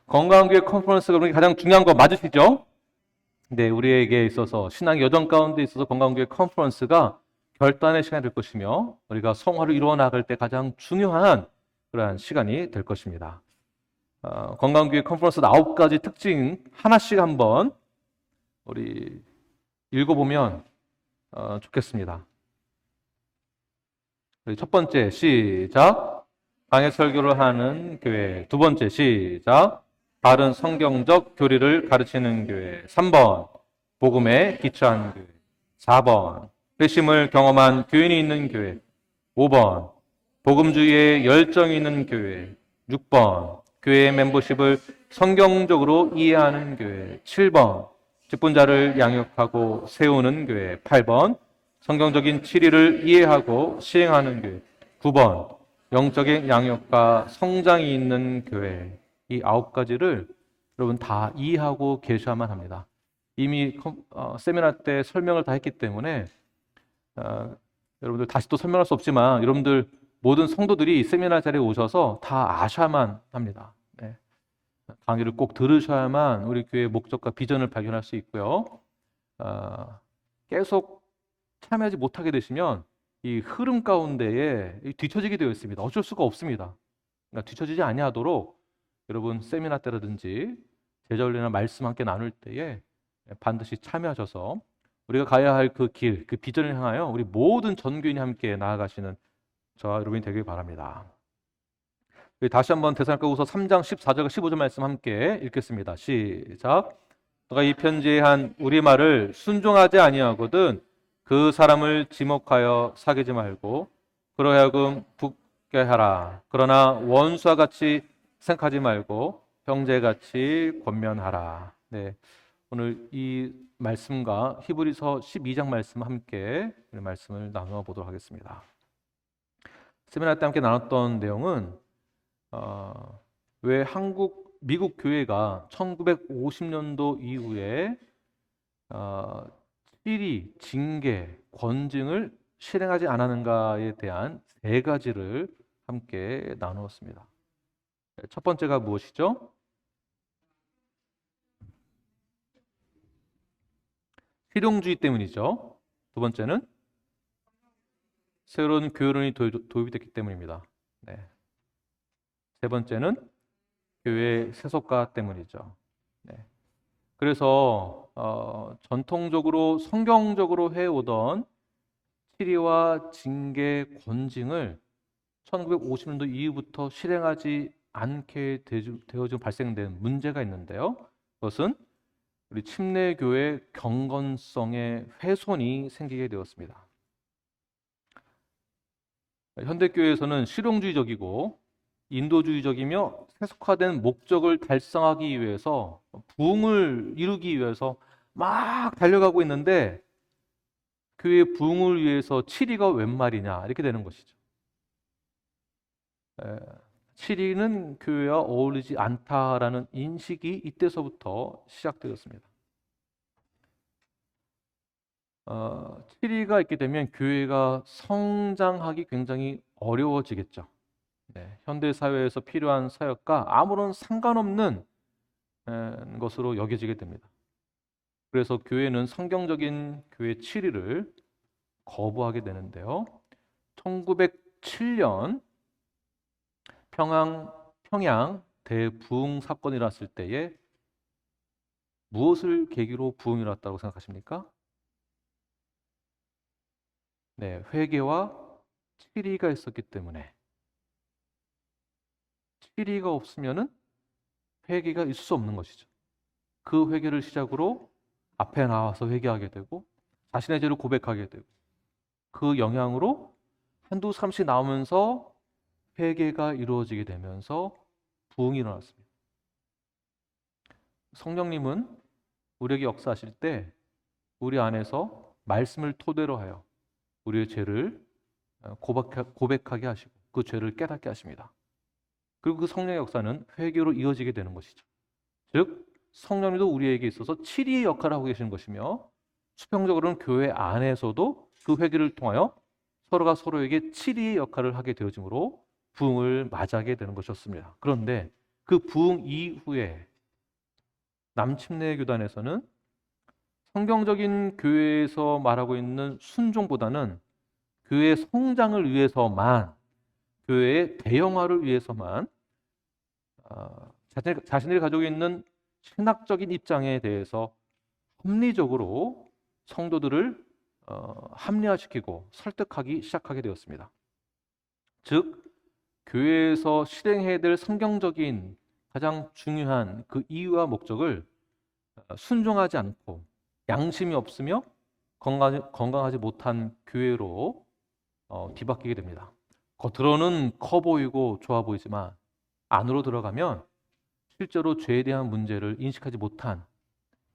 건강교회 컨퍼런스가 우리 가장 중요한 거 맞으시죠? 네, 우리에게 있어서 신앙 여정 가운데 있어서 건강교회 컨퍼런스가 결단의 시간이 될 것이며 우리가 성화를 이루어 나갈 때 가장 중요한 그러한 시간이 될 것입니다. 건강교회 컨퍼런스 9가지 특징 하나씩 한번 우리 읽어보면 좋겠습니다. 우리 첫 번째 시작. 강해 설교를 하는 교회. 두 번째 시작. 바른 성경적 교리를 가르치는 교회. 3번 복음에 기초한 교회. 4번 회심을 경험한 교인이 있는 교회. 5번 복음주의에 열정이 있는 교회. 6번 교회의 멤버십을 성경적으로 이해하는 교회. 7번 직분자를 양육하고 세우는 교회. 8번 성경적인 치리를 이해하고 시행하는 교회. 9번 영적인 양육과 성장이 있는 교회. 이 9가지를 여러분 다 이해하고 계셔야만 합니다. 이미 세미나 때 설명을 다 했기 때문에 여러분들 다시 또 설명할 수 없지만 여러분들 모든 성도들이 세미나 자리에 오셔서 다 아셔야만 합니다. 네. 강의를 꼭 들으셔야만 우리 교회의 목적과 비전을 발견할 수 있고요. 계속 참여하지 못하게 되시면 이 흐름 가운데에 뒤처지게 되어 있습니다. 어쩔 수가 없습니다. 그러니까 뒤처지지 아니하도록 여러분 세미나 때라든지 제자훈련이나 말씀 함께 나눌 때에 반드시 참여하셔서 우리가 가야 할 그 길, 그 비전을 향하여 우리 모든 전교인이 함께 나아가시는 저와 여러분이 되길 바랍니다. 다시 한번 데살로니가후서 3장 14절과 15절 말씀 함께 읽겠습니다. 시작. 너가 이 편지에 한 우리 말을 순종하지 아니하거든 그 사람을 지목하여 사귀지 말고 그로 하여금 붙게 하라. 그러나 원수와 같이 생각하지 말고 형제같이 권면하라. 네, 오늘 이 말씀과 히브리서 12장 말씀 함께 말씀을 나누어 보도록 하겠습니다. 세미나 때 함께 나눴던 내용은 왜 미국 교회가 1950년도 이후에 치리, 징계, 권징을 실행하지 않았는가에 대한 3가지를 함께 나누었습니다. 첫 번째가 무엇이죠? 실용주의 때문이죠. 두 번째는 새로운 교회론이 도입이 됐기 때문입니다. 네. 세 번째는 교회 세속화 때문이죠. 네. 그래서 전통적으로 성경적으로 해오던 치리와 징계, 권징을 1950년도 이후부터 실행하지 않게 되어지고 발생된 문제가 있는데요. 그것은 우리 침례교회 경건성의 훼손이 생기게 되었습니다. 현대교회에서는 실용주의적이고 인도주의적이며 세속화된 목적을 달성하기 위해서 부흥을 이루기 위해서 막 달려가고 있는데 교회의 부흥을 위해서 치리가 웬 말이냐 이렇게 되는 것이죠. 치리는 교회와 어울리지 않다라는 인식이 이때서부터 시작되었습니다. 치리가 있게 되면 교회가 성장하기 굉장히 어려워지겠죠. 네, 현대 사회에서 필요한 사역과 아무런 상관없는 것으로 여겨지게 됩니다. 그래서 교회는 성경적인 교회 치리를 거부하게 되는데요. 1907년 평양 대부흥 사건이 일어났을 때에 무엇을 계기로 부흥이 일어났다고 생각하십니까? 네, 회개와 치리가 있었기 때문에. 치리가 없으면은 회개가 있을 수 없는 것이죠. 그 회개를 시작으로 앞에 나와서 회개하게 되고 자신의 죄를 고백하게 되고 그 영향으로 한두 사람씩 나오면서 회개가 이루어지게 되면서 부흥이 일어났습니다. 성령님은 우리에게 역사하실 때 우리 안에서 말씀을 토대로 하여 우리의 죄를 고백하게 하시고 그 죄를 깨닫게 하십니다. 그리고 그 성령의 역사는 회개로 이어지게 되는 것이죠. 즉 성령님도 우리에게 있어서 치리의 역할을 하고 계시는 것이며 수평적으로는 교회 안에서도 그 회개를 통하여 서로가 서로에게 치리의 역할을 하게 되어지므로 부흥을 맞이하게 되는 것이었습니다. 그런데 그 부흥 이후에 남침내 교단에서는 성경적인 교회에서 말하고 있는 순종보다는 교회의 성장을 위해서만, 교회의 대형화를 위해서만 자신들이 가지고 있는 신학적인 입장에 대해서 합리적으로 성도들을 합리화시키고 설득하기 시작하게 되었습니다. 즉, 교회에서 실행해야 될 성경적인 가장 중요한 그 이유와 목적을 순종하지 않고 양심이 없으며 건강하지 못한 교회로 뒤바뀌게 됩니다. 겉으로는 커 보이고 좋아 보이지만 안으로 들어가면 실제로 죄에 대한 문제를 인식하지 못한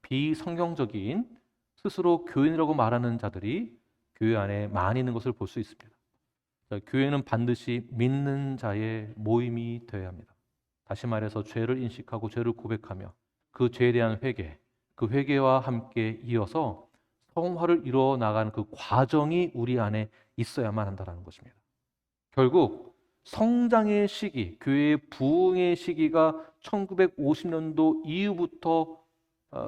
비성경적인 스스로 교인이라고 말하는 자들이 교회 안에 많이 있는 것을 볼 수 있습니다. 교회는 반드시 믿는 자의 모임이 되어야 합니다. 다시 말해서 죄를 인식하고 죄를 고백하며 그 죄에 대한 회개, 그 회개와 함께 이어서 성화를 이루어 나가는 그 과정이 우리 안에 있어야만 한다는 것입니다. 결국 성장의 시기, 교회의 부흥의 시기가 1950년도 이후부터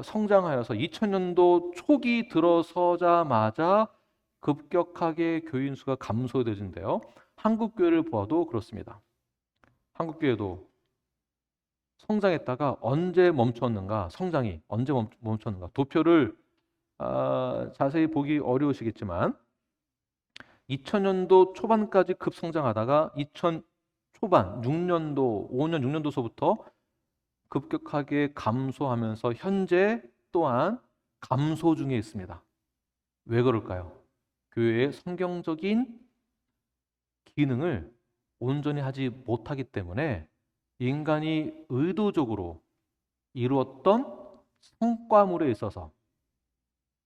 성장하여서 2000년도 초기 들어서자마자 급격하게 교인 수가 감소되는데요. 한국 교회를 보아도 그렇습니다. 한국 교회도 성장했다가 언제 멈췄는가? 성장이 언제 멈췄는가? 도표를 자세히 보기 어려우시겠지만 2000년도 초반까지 급성장하다가 2000 초반 6년도 5년 6년도서부터 급격하게 감소하면서 현재 또한 감소 중에 있습니다. 왜 그럴까요? 교회의 성경적인 기능을 온전히 하지 못하기 때문에 인간이 의도적으로 이루었던 성과물에 있어서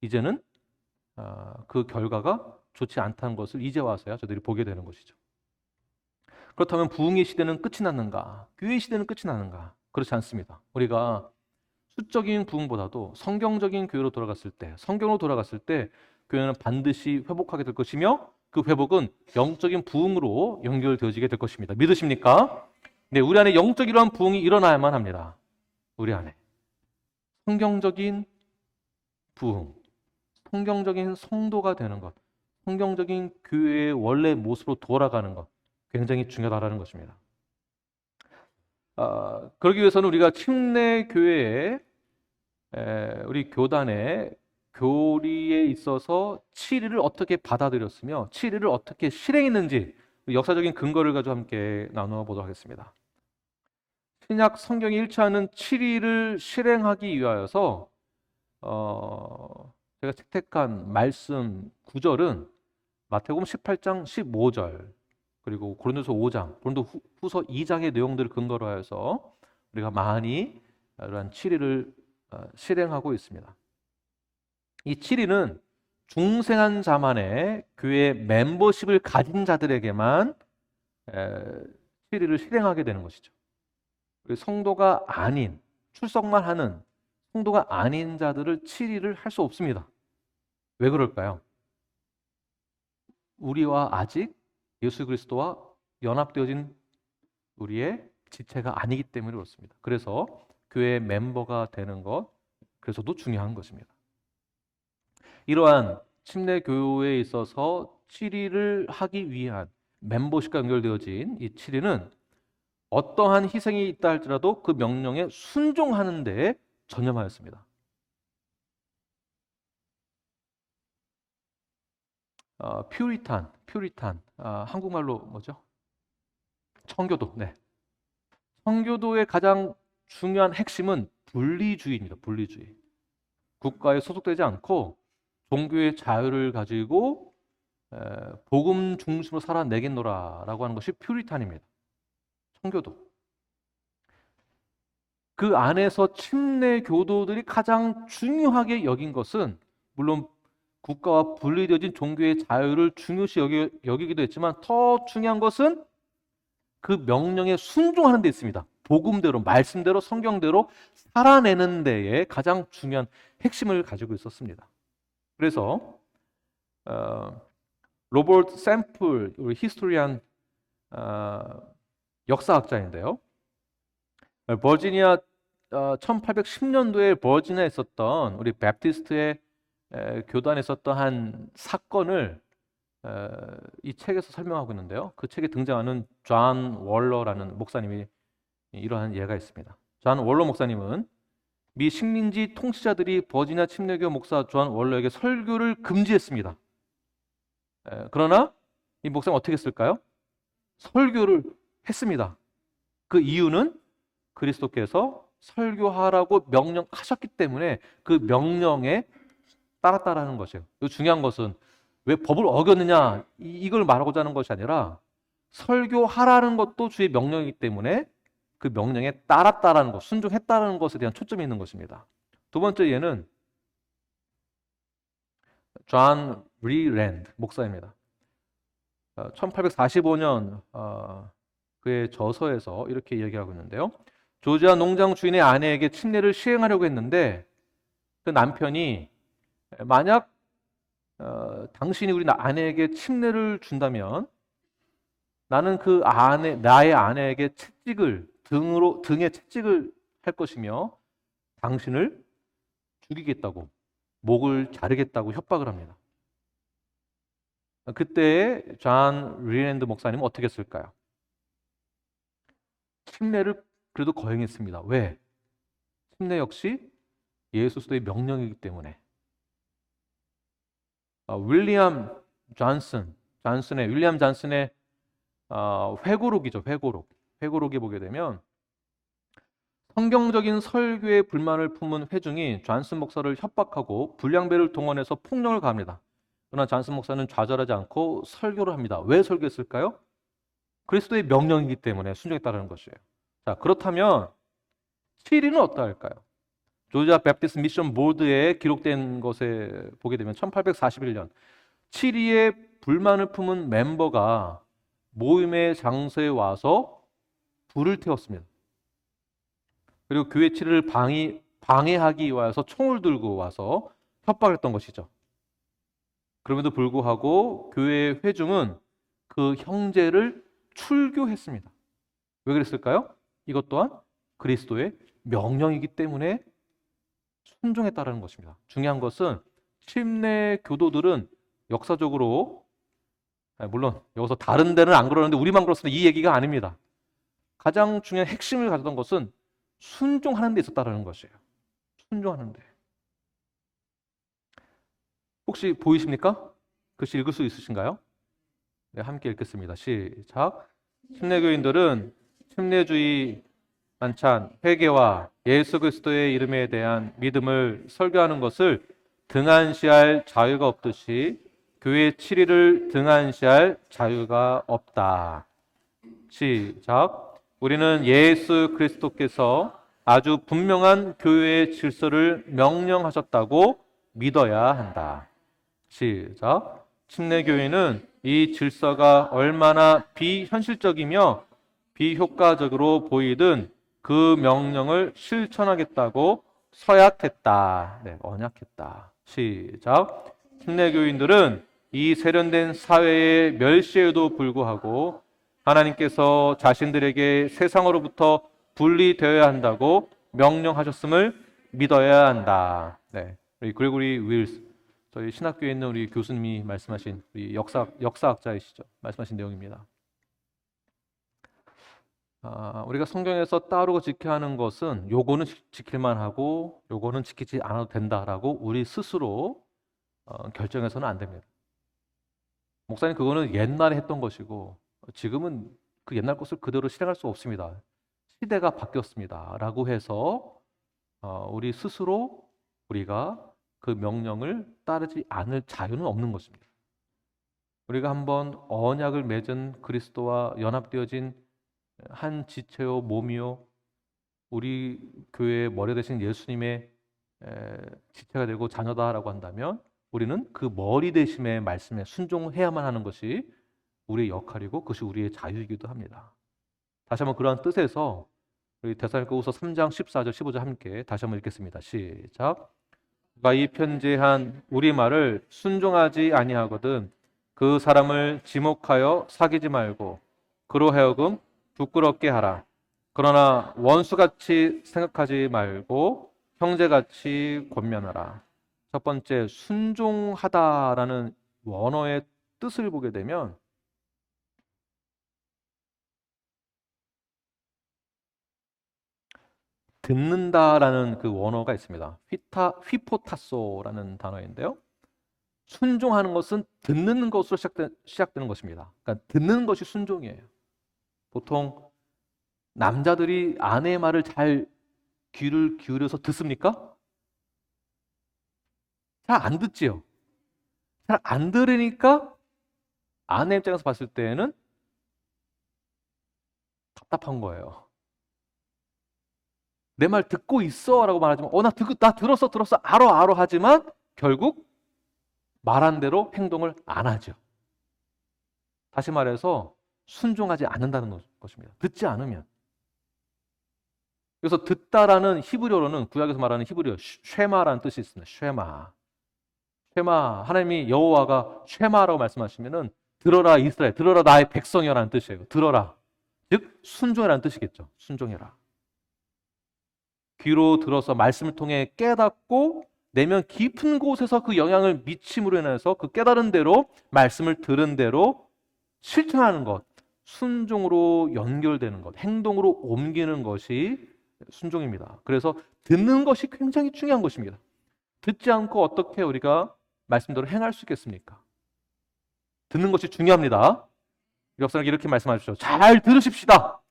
이제는 그 결과가 좋지 않다는 것을 이제 와서야 저들이 보게 되는 것이죠. 그렇다면 부흥의 시대는 끝이 났는가? 교회의 시대는 끝이 났는가? 그렇지 않습니다. 우리가 수적인 부흥보다도 성경적인 교회로 돌아갔을 때, 성경으로 돌아갔을 때 교회는 반드시 회복하게 될 것이며 그 회복은 영적인 부흥으로 연결되어지게 될 것입니다. 믿으십니까? 네, 우리 안에 영적 이러한 부흥이 일어나야만 합니다. 우리 안에 성경적인 부흥, 성경적인 성도가 되는 것, 성경적인 교회의 원래 모습으로 돌아가는 것 굉장히 중요하다는 것입니다. 그러기 위해서는 우리가 침례 교회에 우리 교단의 교리에 있어서 치리를 어떻게 받아들였으며 치리를 어떻게 실행했는지 역사적인 근거를 가지고 함께 나누어 보도록 하겠습니다. 신약 성경이 일치하는 치리를 실행하기 위하여서 제가 채택한 말씀 구절은 마태복음 18장 15절 그리고 고린도서 5장, 고린도후서 2장의 내용들을 근거로 하여서 우리가 많이 이러한 치리를 실행하고 있습니다. 이 치리는 중생한 자만의 교회 멤버십을 가진 자들에게만 치리를 실행하게 되는 것이죠. 성도가 아닌, 출석만 하는 성도가 아닌 자들을 치리를 할 수 없습니다. 왜 그럴까요? 우리와 아직 예수 그리스도와 연합되어진 우리의 지체가 아니기 때문에 그렇습니다. 그래서 교회 멤버가 되는 것, 그래서도 중요한 것입니다. 이러한 침례 교회에 있어서 치리를 하기 위한 멤버십과 연결되어진 이 치리는 어떠한 희생이 있다 할지라도 그 명령에 순종하는 데에 전념하였습니다. 퓨리탄, 한국말로 뭐죠? 청교도. 네. 청교도의 가장 중요한 핵심은 분리주의입니다. 분리주의. 국가에 소속되지 않고 종교의 자유를 가지고 복음 중심으로 살아내겠노라라고 하는 것이 퓨리탄입니다. 청교도. 그 안에서 침례 교도들이 가장 중요하게 여긴 것은 물론 국가와 분리되어진 종교의 자유를 중요시 여기기도 했지만 더 중요한 것은 그 명령에 순종하는 데 있습니다. 복음대로, 말씀대로, 성경대로 살아내는 데에 가장 중요한 핵심을 가지고 있었습니다. 그래서 로버트 샘플, 우리 히스토리안 역사학자인데요. 버지니아 1810년도에 버지니아에 있었던 우리 베프티스트의 교단에 있었던 한 사건을 이 책에서 설명하고 있는데요. 그 책에 등장하는 존 월러라는 목사님이 이러한 예가 있습니다. 존 월러 목사님은 미 식민지 통치자들이 버지니아 침례교 목사 존 월러에게 설교를 금지했습니다. 그러나 이 목사는 어떻게 했을까요? 설교를 했습니다. 그 이유는 그리스도께서 설교하라고 명령하셨기 때문에 그 명령에 따랐다라는 것이에요. 중요한 것은 왜 법을 어겼느냐 이걸 말하고자 하는 것이 아니라 설교하라는 것도 주의 명령이기 때문에 그 명령에 따랐다라는 것, 순종했다라는 것에 대한 초점이 있는 것입니다. 두 번째 예는 존 리랜드 목사입니다. 1845년 그의 저서에서 이렇게 이야기하고 있는데요. 조지아 농장 주인의 아내에게 침례를 시행하려고 했는데 그 남편이 만약 당신이 우리 아내에게 침례를 준다면 나는 나의 아내에게 등에 채찍을 할 것이며 당신을 죽이겠다고 목을 자르겠다고 협박을 합니다. 그때 존 리랜드 목사님은 어떻게 했을까요? 침례를 그래도 거행했습니다. 왜? 침례 역시 예수 그리스도의 명령이기 때문에. 윌리엄 존슨의 회고록이죠. 회고록에 보게 되면 성경적인 설교에 불만을 품은 회중이 존슨 목사를 협박하고 불량배를 동원해서 폭력을 가합니다. 그러나 존슨 목사는 좌절하지 않고 설교를 합니다. 왜 설교했을까요? 그리스도의 명령이기 때문에 순종했다는 것이에요. 자, 그렇다면 7위는 어떠할까요? 조지아 베프티스트 미션 보드에 기록된 것에 보게 되면 1841년 7위의 불만을 품은 멤버가 모임의 장소에 와서 불을 태웠습니다. 그리고 교회 7위를 방해하기 위해서 총을 들고 와서 협박했던 것이죠. 그럼에도 불구하고 교회의 회중은 그 형제를 출교했습니다. 왜 그랬을까요? 이것 또한 그리스도의 명령이기 때문에 순종했다는 것입니다. 중요한 것은 침례 교도들은 역사적으로 물론 여기서 다른 데는 안 그러는데 우리만 그렇습니다. 이 얘기가 아닙니다. 가장 중요한 핵심을 가졌던 것은 순종하는 데 있었다는 것이에요. 순종하는 데. 혹시 보이십니까? 글씨 읽을 수 있으신가요? 네, 함께 읽겠습니다. 시작. 침례교인들은 침례주의 만찬, 회개와 예수 그리스도의 이름에 대한 믿음을 설교하는 것을 등한시할 자유가 없듯이 교회 7일을 등한시할 자유가 없다. 시작. 우리는 예수 그리스도께서 아주 분명한 교회의 질서를 명령하셨다고 믿어야 한다. 시작. 침례교회는 이 질서가 얼마나 비현실적이며 비효과적으로 보이든 그 명령을 실천하겠다고 서약했다. 네, 언약했다. 시작. 침례교인들은 이 세련된 사회의 멸시에도 불구하고 하나님께서 자신들에게 세상으로부터 분리되어야 한다고 명령하셨음을 믿어야 한다. 네, 우리 그레고리 윌스, 저희 신학교에 있는 우리 교수님이 말씀하신 우리 역사학자이시죠. 말씀하신 내용입니다. 우리가 성경에서 따르고 지켜야 하는 것은 요거는 지킬만 하고 요거는 지키지 않아도 된다라고 우리 스스로 결정해서는 안 됩니다. 목사님 그거는 옛날에 했던 것이고 지금은 그 옛날 것을 그대로 실행할 수 없습니다. 시대가 바뀌었습니다. 라고 해서 우리 스스로 우리가 그 명령을 따르지 않을 자유는 없는 것입니다. 우리가 한번 언약을 맺은 그리스도와 연합되어진 한 지체요 몸이요 우리 교회의 머리 되신 예수님의 지체가 되고 자녀다라고 한다면 우리는 그 머리 되심의 말씀에 순종해야만 하는 것이 우리의 역할이고 그것이 우리의 자유이기도 합니다. 다시 한번 그러한 뜻에서 우리 데살로니가후서 3장 14절 15절 함께 다시 한번 읽겠습니다. 시작. 누가 이 편지한 우리 말을 순종하지 아니하거든 그 사람을 지목하여 사귀지 말고 그로 하여금 부끄럽게 하라. 그러나 원수같이 생각하지 말고 형제같이 권면하라. 첫 번째, 순종하다라는 원어의 뜻을 보게 되면 듣는다라는 그 원어가 있습니다. 휘포타소라는 단어인데요. 순종하는 것은 듣는 것으로 시작되는 것입니다. 그러니까 듣는 것이 순종이에요. 보통 남자들이 아내의 말을 잘 귀를 기울여서 듣습니까? 잘 안 듣지요. 잘 안 들으니까 아내 입장에서 봤을 때는 답답한 거예요. 내 말 듣고 있어 라고 말하지만 나 들었어 알아 하지만 결국 말한 대로 행동을 안 하죠. 다시 말해서 순종하지 않는다는 것입니다. 듣지 않으면. 그래서 듣다라는 히브리어로는 구약에서 말하는 히브리어 쉐마라는 뜻이 있습니다. 쉐마. 하나님이 여호와가 쉐마라고 말씀하시면은 들어라 이스라엘, 들어라 나의 백성이라는 뜻이에요. 들어라. 즉 순종이라는 뜻이겠죠. 순종해라. 귀로 들어서 말씀을 통해 깨닫고 내면 깊은 곳에서 그 영향을 미침으로 인해서 그 깨달은 대로 말씀을 들은 대로 실천하는 것, 순종으로 연결되는 것, 행동으로 옮기는 것이 순종입니다. 그래서 듣는 것이 굉장히 중요한 것입니다. 듣지 않고 어떻게 우리가 말씀대로 행할 수 있겠습니까? 듣는 것이 중요합니다. 역사는 이렇게 말씀하십시오. 잘 들으십시다.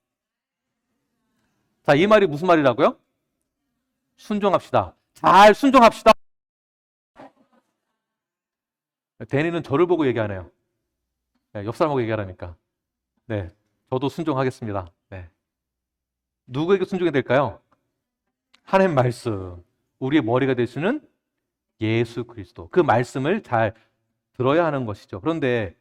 자, 이 말이 무슨 말이라고요? 순종합시다. 잘 순종합시다. 대니는 저를 보고 얘기하네요. 네, 옆 사람하고 얘기하라니까. 네, 저도 순종하겠습니다. 네. 누구에게 순종해야 될까요? 하나님 말씀. 우리의 머리가 되시는 예수 그리스도. 그 말씀을 잘 들어야 하는 것이죠. 그런데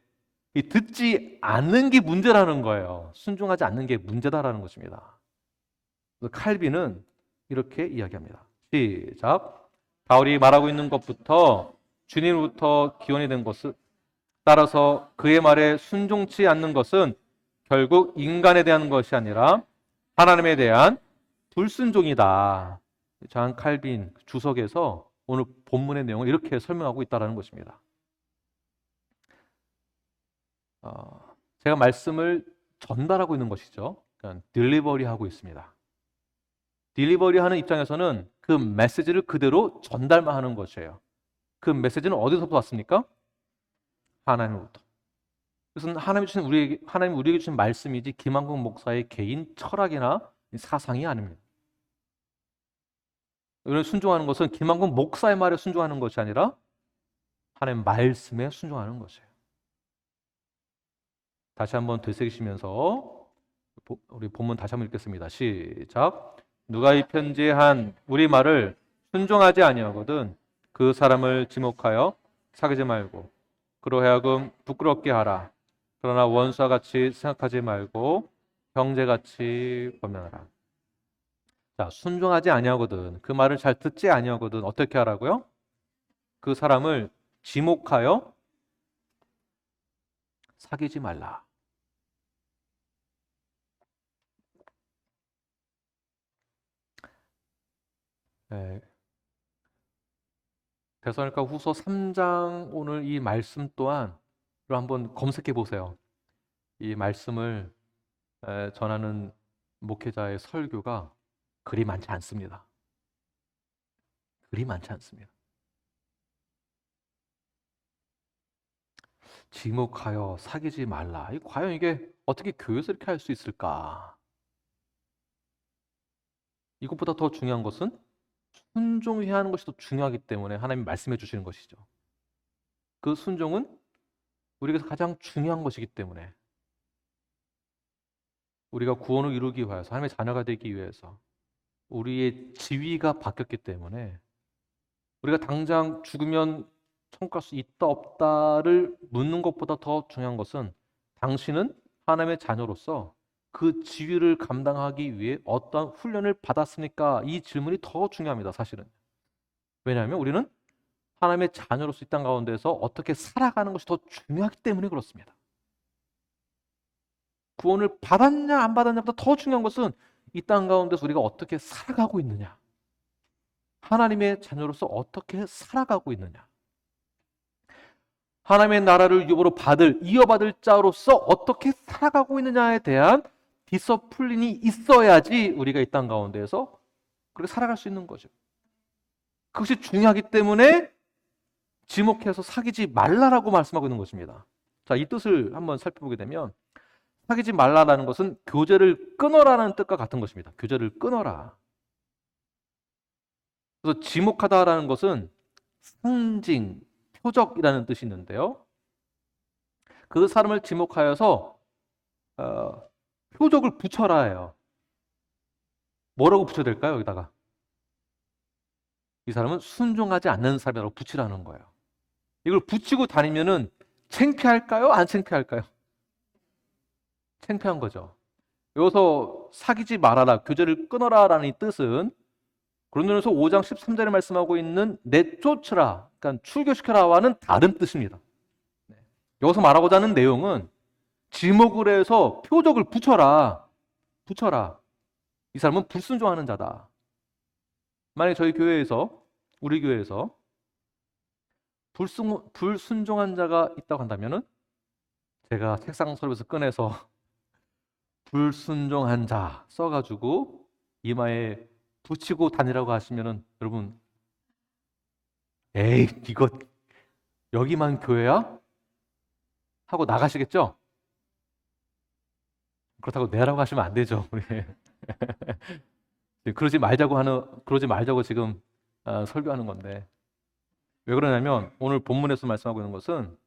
이 듣지 않는 게 문제라는 거예요. 순종하지 않는 게 문제다라는 것입니다. 칼빈은 이렇게 이야기합니다. 시작. 바울이 말하고 있는 것부터 주님으로부터 기원이 된 것을 따라서 그의 말에 순종치 않는 것은 결국 인간에 대한 것이 아니라 하나님에 대한 불순종이다. 잔 칼빈 주석에서 오늘 본문의 내용을 이렇게 설명하고 있다는 것입니다. 제가 말씀을 전달하고 있는 것이죠. 그러니까 딜리버리 하고 있습니다. 딜리버리 하는 입장에서는 그 메시지를 그대로 전달만 하는 것이에요. 그 메시지는 어디서부터 왔습니까? 하나님으로부터. 그것은 하나님 우리에게 주신 말씀이지 김한국 목사의 개인 철학이나 사상이 아닙니다. 우리는 순종하는 것은 김한국 목사의 말에 순종하는 것이 아니라 하나님 말씀에 순종하는 것이에요. 다시 한번 되새기시면서 우리 본문 다시 한번 읽겠습니다. 시작. 누가 이 편지에 한 우리 말을 순종하지 아니하거든 그 사람을 지목하여 사귀지 말고 그로 하여금 부끄럽게 하라. 그러나 원수와 같이 생각하지 말고 형제같이 권면하라. 자, 순종하지 아니하거든 그 말을 잘 듣지 아니하거든 어떻게 하라고요? 그 사람을 지목하여 사귀지 말라. 네. 데살로니가 후서 3장 오늘 이 말씀 또한 한번 검색해 보세요. 이 말씀을 전하는 목회자의 설교가 그리 많지 않습니다. 그리 많지 않습니다. 지목하여 사귀지 말라. 과연 이게 어떻게 교회에서 이렇게 할 수 있을까? 이것보다 더 중요한 것은 순종해야 하는 것이 더 중요하기 때문에 하나님이 말씀해 주시는 것이죠. 그 순종은 우리에게서 가장 중요한 것이기 때문에 우리가 구원을 이루기 위해서 하나님의 자녀가 되기 위해서 우리의 지위가 바뀌었기 때문에 우리가 당장 죽으면 천국 갈 수 있다 없다를 묻는 것보다 더 중요한 것은 당신은 하나님의 자녀로서 그 지위를 감당하기 위해 어떤 훈련을 받았습니까? 이 질문이 더 중요합니다. 사실은. 왜냐하면 우리는 하나님의 자녀로서 이 땅 가운데서 어떻게 살아가는 것이 더 중요하기 때문에 그렇습니다. 구원을 받았냐 안 받았냐보다 더 중요한 것은 이 땅 가운데서 우리가 어떻게 살아가고 있느냐? 하나님의 자녀로서 어떻게 살아가고 있느냐? 하나님의 나라를 유업으로 이어받을 자로서 어떻게 살아가고 있느냐에 대한 디서플린이 있어야지 우리가 이 땅 가운데에서 그렇게 살아갈 수 있는 거죠. 그것이 중요하기 때문에 지목해서 사귀지 말라라고 말씀하고 있는 것입니다. 자, 이 뜻을 한번 살펴보게 되면 사귀지 말라라는 것은 교제를 끊어라는 뜻과 같은 것입니다. 교제를 끊어라. 그래서 지목하다라는 것은 상징, 표적이라는 뜻이 있는데요. 그 사람을 지목하여서 표적을 붙여라 해요. 뭐라고 붙여야 될까요? 여기다가 이 사람은 순종하지 않는 사람이라고 붙이라는 거예요. 이걸 붙이고 다니면은 창피할까요? 안 창피할까요? 창피한 거죠. 여기서 사귀지 말아라, 교제를 끊어라라는 이 뜻은 고린도전서 5장 13절에 말씀하고 있는 내쫓으라, 그러니까 출교시켜라와는 다른 뜻입니다. 여기서 말하고자 하는 내용은 지목을 해서 표적을 붙여라. 이 사람은 불순종하는 자다. 만약에 저희 교회에서, 우리 교회에서 불순종한 자가 있다고 한다면은 제가 책상 서랍에서 꺼내서 불순종한 자 써가지고 이마에 붙이고 다니라고 하시면은 여러분, 에이, 이거 여기만 교회야? 하고 나가시겠죠? 그렇다고 내라고 하시면 안 되죠. 우리. 그러지 말자고 지금 설교하는 건데. 왜 그러냐면 오늘 본문에서 말씀하고 있는 것은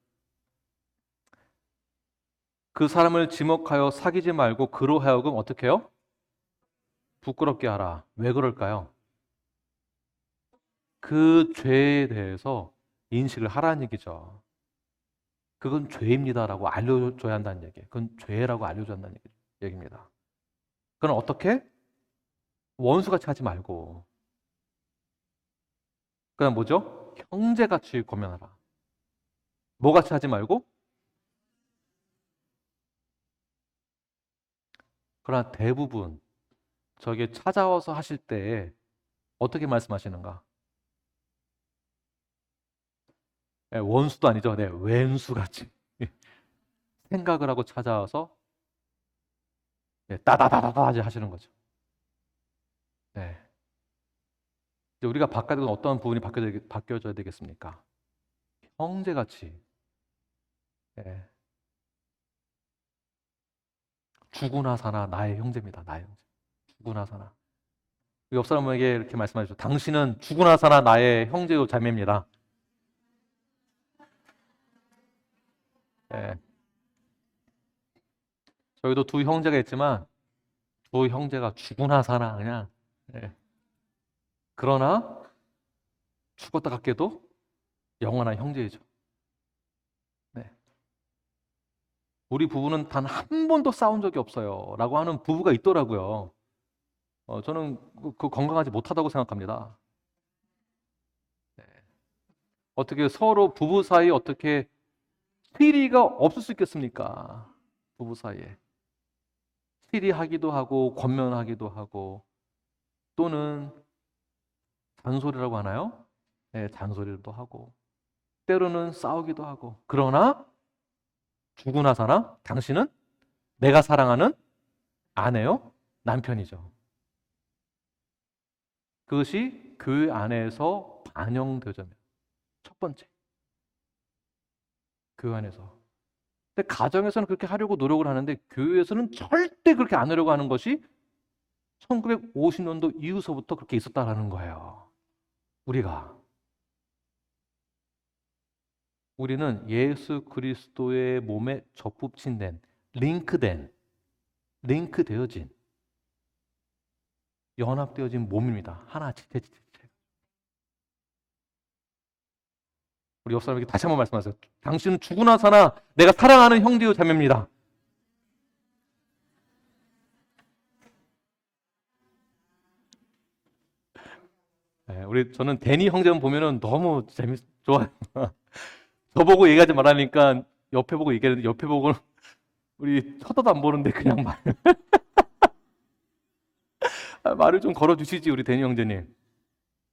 그 사람을 지목하여 사귀지 말고 그로 하여금 어떻게 해요? 부끄럽게 하라. 왜 그럴까요? 그 죄에 대해서 인식을 하라는 얘기죠. 그건 죄입니다라고 알려줘야 한다는 얘기예요. 그건 죄라고 알려줘야 한다는 얘기입니다. 그건 어떻게? 원수같이 하지 말고, 그다음 뭐죠? 형제같이 고면하라. 뭐같이 하지 말고? 그러나 대부분 저게 찾아와서 하실 때 어떻게 말씀하시는가? 원수도 아니죠. 네, 왼수같이 생각을 하고 찾아와서 따다다다다 하시는 거죠. 네. 이제 우리가 바꿔야 되는 어떤 부분이 바뀌어져야 되겠습니까? 형제같이. 네. 죽으나 사나 나의 형제입니다. 나의 형제. 죽으나 사나. 옆 사람에게 이렇게 말씀하시죠. 당신은 죽으나 사나 나의 형제요 자매입니다. 네. 저희도 두 형제가 있지만 두 형제가 죽으나 사나 그냥. 네. 그러나 죽었다 갔게도 영원한 형제이죠. 네. 우리 부부는 단 한 번도 싸운 적이 없어요 라고 하는 부부가 있더라고요. 저는 그 건강하지 못하다고 생각합니다. 네. 어떻게 서로 부부 사이에 어떻게 시리가 없을 수 있겠습니까? 부부 사이에 시리하기도 하고 권면하기도 하고 또는 잔소리라고 하나요? 네, 잔소리도 하고 때로는 싸우기도 하고. 그러나 죽으나 사나 당신은 내가 사랑하는 아내요, 남편이죠. 그것이 교회 안에서 반영되자면 첫 번째, 교회 안에서. 근데 가정에서는 그렇게 하려고 노력을 하는데 교회에서는 절대 그렇게 안 하려고 하는 것이 1950년도 이후서부터 그렇게 있었다라는 거예요. 우리는 예수 그리스도의 몸에 접붙인 링크되어진 연합되어진 몸입니다. 하나 지체. 우리 옆 사람에게 다시 한번 말씀하세요. 당신은 죽으나 사나 내가 사랑하는 형제요 자매입니다. 네, 저는 데니 형제만 보면은 너무 좋아요. 저보고 얘기하지 말라니까 옆에 보고 얘기하는데 옆에 보고 우리 쳐다도 안 보는데 그냥 말. 말을 좀 걸어주시지, 우리 데니 형제님.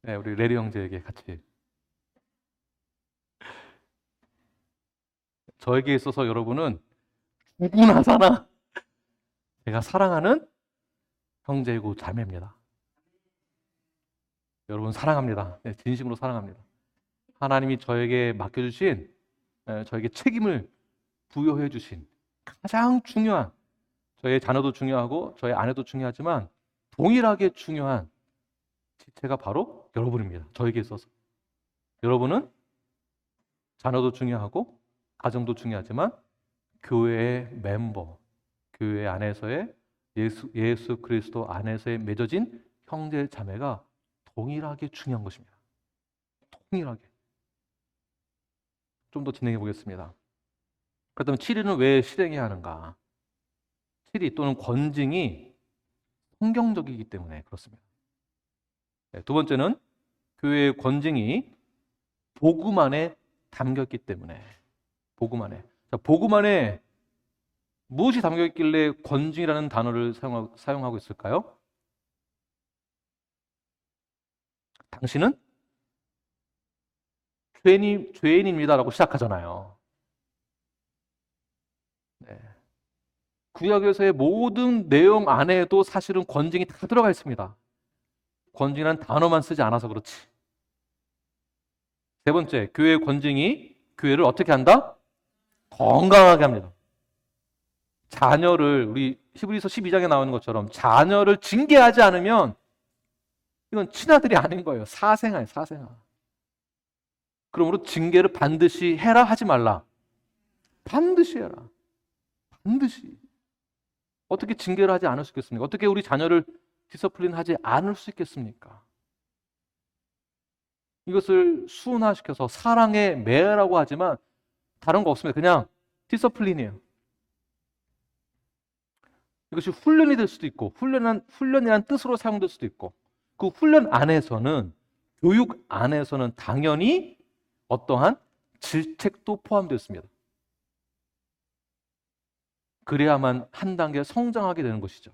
네, 우리 레리 형제에게 같이. 저에게 있어서 여러분은 누구나 사나 제가 사랑하는 형제이고 자매입니다. 여러분 사랑합니다. 네, 진심으로 사랑합니다. 하나님이 저에게 맡겨주신, 저에게 책임을 부여해 주신 가장 중요한, 저의 자녀도 중요하고 저의 아내도 중요하지만 동일하게 중요한 지체가 바로 여러분입니다. 저에게 있어서. 여러분은 자녀도 중요하고 가정도 중요하지만 교회의 멤버, 교회 안에서의 예수 그리스도 안에서의 맺어진 형제 자매가 동일하게 중요한 것입니다. 동일하게. 좀 더 진행해 보겠습니다. 그렇다면 7위는 왜 실행해야 하는가? 7위 또는 권징이 성경적이기 때문에 그렇습니다. 네, 두 번째는 교회의 권징이 복음 안에 담겼기 때문에. 복음 안에. 자, 복음 안에 무엇이 담겨 있길래 권징이라는 단어를 사용하고 있을까요? 당신은 죄인입니다라고 시작하잖아요. 네. 구약에서의 모든 내용 안에도 사실은 권징이 다 들어가 있습니다. 권징이라는 단어만 쓰지 않아서 그렇지. 세 번째, 교회의 권징이 교회를 어떻게 한다? 건강하게 합니다. 자녀를, 우리 히브리서 12장에 나오는 것처럼 자녀를 징계하지 않으면 이건 친아들이 아닌 거예요. 사생아예요, 사생아. 그러므로 징계를 반드시 해라 하지 말라. 반드시 해라. 반드시. 어떻게 징계를 하지 않을 수 있겠습니까? 어떻게 우리 자녀를 디서플린 하지 않을 수 있겠습니까? 이것을 수훈화시켜서 사랑의 매라고 하지만 다른 거 없습니다. 그냥 디서플린이에요. 이것이 훈련이 될 수도 있고 훈련이란 뜻으로 사용될 수도 있고 그 훈련 안에서는 교육 안에서는 당연히 어떠한 질책도 포함되어 있습니다. 그래야만 한 단계 성장하게 되는 것이죠.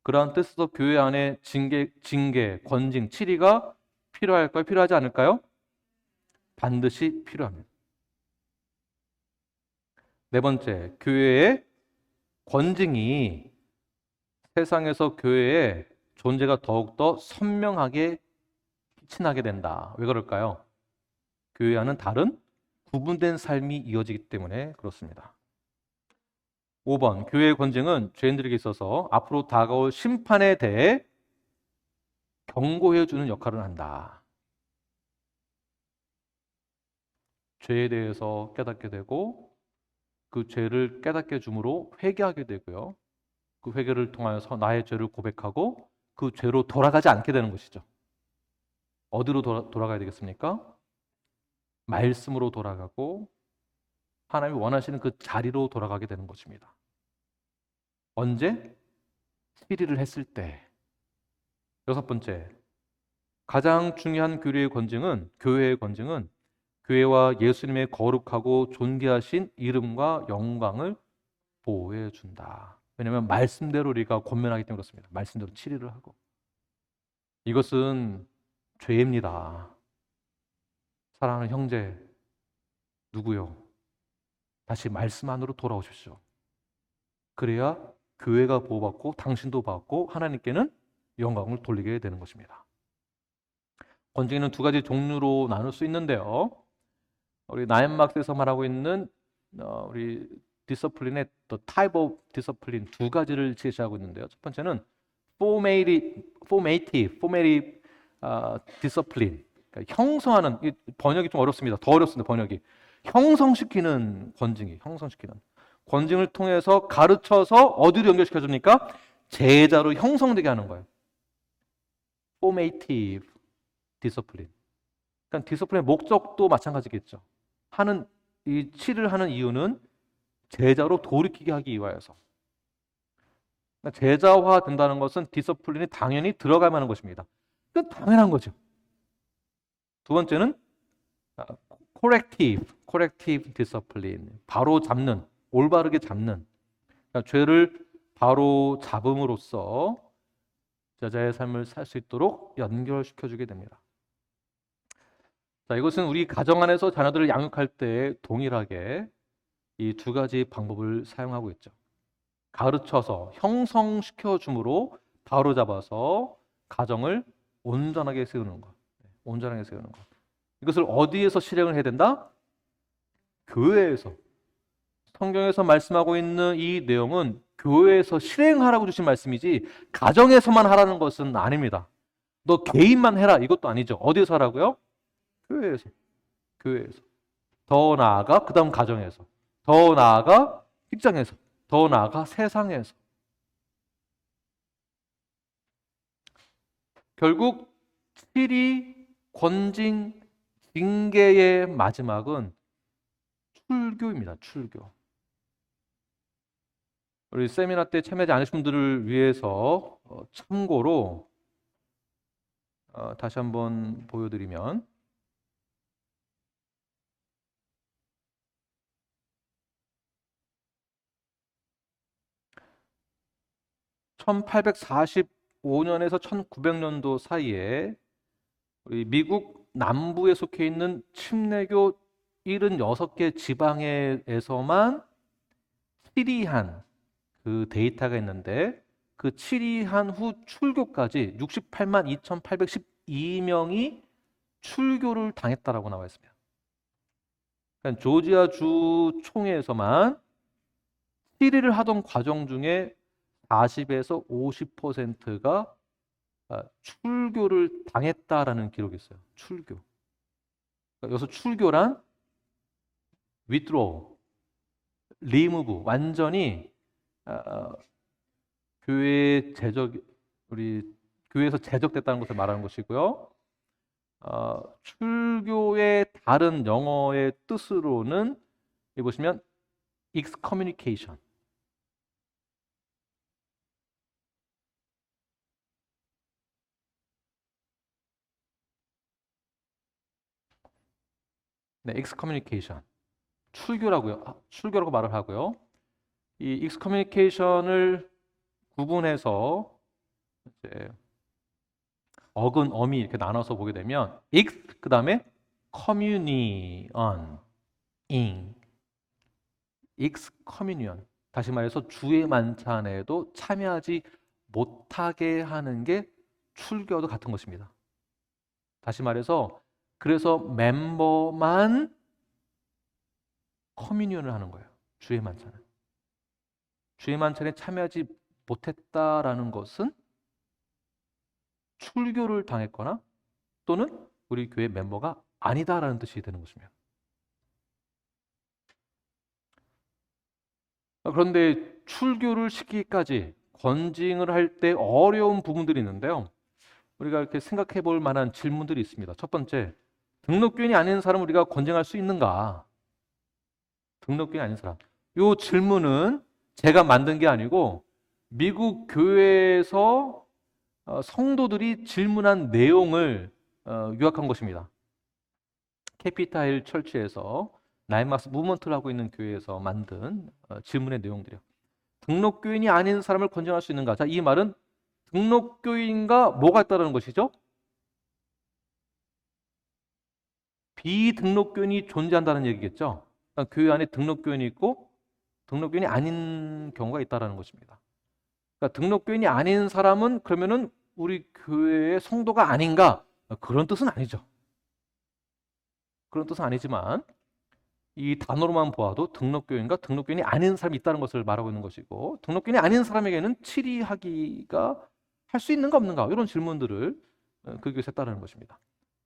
그러한 뜻에서 교회 안에 징계, 권징, 7위가 필요할까요? 필요하지 않을까요? 반드시 필요합니다. 네 번째, 교회의 권징이 세상에서 교회의 존재가 더욱더 선명하게 빛이 나게 된다. 왜 그럴까요? 교회와는 다른 구분된 삶이 이어지기 때문에 그렇습니다. 5번, 교회의 권징은 죄인들에게 있어서 앞으로 다가올 심판에 대해 경고해 주는 역할을 한다. 죄에 대해서 깨닫게 되고 그 죄를 깨닫게 줌으로 회개하게 되고요. 그 회개를 통하여서 나의 죄를 고백하고 그 죄로 돌아가지 않게 되는 것이죠. 어디로 돌아가야 되겠습니까? 말씀으로 돌아가고 하나님이 원하시는 그 자리로 돌아가게 되는 것입니다. 언제? 7일을 했을 때. 여섯 번째, 가장 중요한 교회의 권징은 교회와 예수님의 거룩하고 존귀하신 이름과 영광을 보호해 준다. 왜냐하면 말씀대로 우리가 권면하기 때문에 그렇습니다. 말씀대로 7일을 하고. 이것은 죄입니다. 사랑하는 형제, 누구요? 다시 말씀 안으로 돌아오십시오. 그래야 교회가 보호받고 당신도 받고 하나님께는 영광을 돌리게 되는 것입니다. 권징에는 두 가지 종류로 나눌 수 있는데요. 우리 나인막스에서 말하고 있는 우리 디서플린의 the type of discipline 두 가지를 제시하고 있는데요. 첫 번째는 formative discipline, 그러니까 형성하는, 번역이 좀 어렵습니다. 더 어렵습니다. 번역이 형성시키는 권징을 통해서 가르쳐서 어디로 연결시켜 줍니까? 제자로 형성되게 하는 거예요. formative discipline. 그러니까 디서플린의 목적도 마찬가지겠죠. 이 7을 하는 이유는 제자로 돌이키게 하기 위하여서. 그러니까 제자화 된다는 것은 디서플린이 당연히 들어갈 만한 것입니다. 그건 당연한 거죠. 두 번째는 corrective discipline, 바로 잡는, 올바르게 잡는. 그러니까 죄를 바로 잡음으로써 여자의 삶을 살 수 있도록 연결시켜 주게 됩니다. 자, 이것은 우리 가정 안에서 자녀들을 양육할 때 동일하게 이 두 가지 방법을 사용하고 있죠. 가르쳐서 형성시켜 줌으로 바로잡아서 가정을 온전하게 세우는 것. 온전하게 세우는 것. 이것을 어디에서 실행을 해야 된다? 교회에서. 성경에서 말씀하고 있는 이 내용은 교회에서 실행하라고 주신 말씀이지 가정에서만 하라는 것은 아닙니다. 너 개인만 해라 이것도 아니죠. 어디에서 하라고요? 교회에서. 교회에서. 더 나아가 그 다음 가정에서. 더 나아가 직장에서. 더 나아가 세상에서. 결국 치리, 권징, 징계의 마지막은 출교입니다. 출교. 우리 세미나 때 참여하지 않으신 분들을 위해서 참고로 다시 한번 보여드리면 1845년에서 1900년도 사이에 우리 미국 남부에 속해 있는 침례교 76개 지방에서만 치리한 그 데이터가 있는데 그 치리한 후 출교까지 68만 2,812명이 출교를 당했다라고 나와 있습니다. 그러니까 조지아 주 총회에서만 치리를 하던 과정 중에 40에서 50%가 출교를 당했다라는 기록이 있어요. 출교. 그러니까 여기서 출교란 withdraw, remove, 완전히 교회 제적, 우리 교회에서 제적됐다는 것을 말하는 것이고요. 출교의 다른 영어의 뜻으로는 여기 보시면 excommunication. 네, excommunication. 출교라고요. 출교라고 말을 하고요. 이 excommunication을 구분해서 이제 어근, 어미 이렇게 나눠서 보게 되면 ex 그다음에 communion, ing, excommunion. 다시 말해서 주의 만찬에도 참여하지 못하게 하는 게 출교도 같은 것입니다. 다시 말해서 그래서 멤버만 커뮤니언을 하는 거예요. 주의 만찬은. 주의 만찬에 참여하지 못했다라는 것은 출교를 당했거나 또는 우리 교회 멤버가 아니다라는 뜻이 되는 것입니다. 그런데 출교를 시키기까지 권징을 할 때 어려운 부분들이 있는데요. 우리가 이렇게 생각해 볼 만한 질문들이 있습니다. 첫 번째, 등록교인이 아닌 사람을 우리가 권징할 수 있는가? 등록교인이 아닌 사람. 이 질문은 제가 만든 게 아니고 미국 교회에서 성도들이 질문한 내용을 요약한 것입니다. 캐피탈 철치에서 나인마스 무브먼트를 하고 있는 교회에서 만든 질문의 내용들이요. 등록교인이 아닌 사람을 권징할 수 있는가? 자, 이 말은 등록교인과 뭐가 있다는 것이죠? 비등록교인이 존재한다는 얘기겠죠. 그러니까 교회 안에 등록교인이 있고 등록교인이 아닌 경우가 있다는 것입니다. 그러니까 등록교인이 아닌 사람은 그러면은 우리 교회의 성도가 아닌가? 그런 뜻은 아니죠. 그런 뜻은 아니지만 이 단어로만 보아도 등록교인과 등록교인이 아닌 사람이 있다는 것을 말하고 있는 것이고 등록교인이 아닌 사람에게는 치리하기가 할 수 있는가 없는가 이런 질문들을 그 교회에서 했다는 것입니다.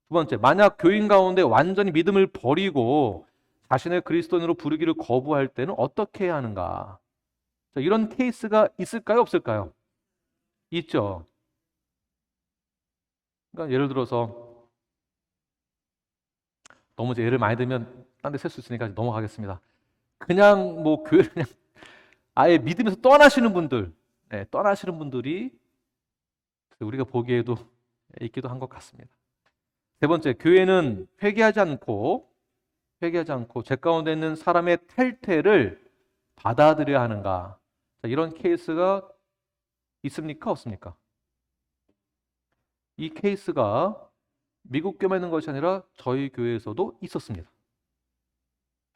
두 번째, 만약 교인 가운데 완전히 믿음을 버리고 자신을 그리스도인으로 부르기를 거부할 때는 어떻게 해야 하는가? 자, 이런 케이스가 있을까요? 없을까요? 있죠. 그러니까 예를 들어서 너무 이제 예를 많이 들면 딴 데 쓸 수 있으니까 넘어가겠습니다. 그냥 뭐 교회를 그냥 아예 믿음에서 떠나시는 분들, 네, 떠나시는 분들이 우리가 보기에도 있기도 한 것 같습니다. 세 번째, 교회는 회개하지 않고 제 가운데 있는 사람의 탈퇴를 받아들여야 하는가? 자, 이런 케이스가 있습니까? 없습니까? 이 케이스가 미국 교회만 있는 것이 아니라 저희 교회에서도 있었습니다.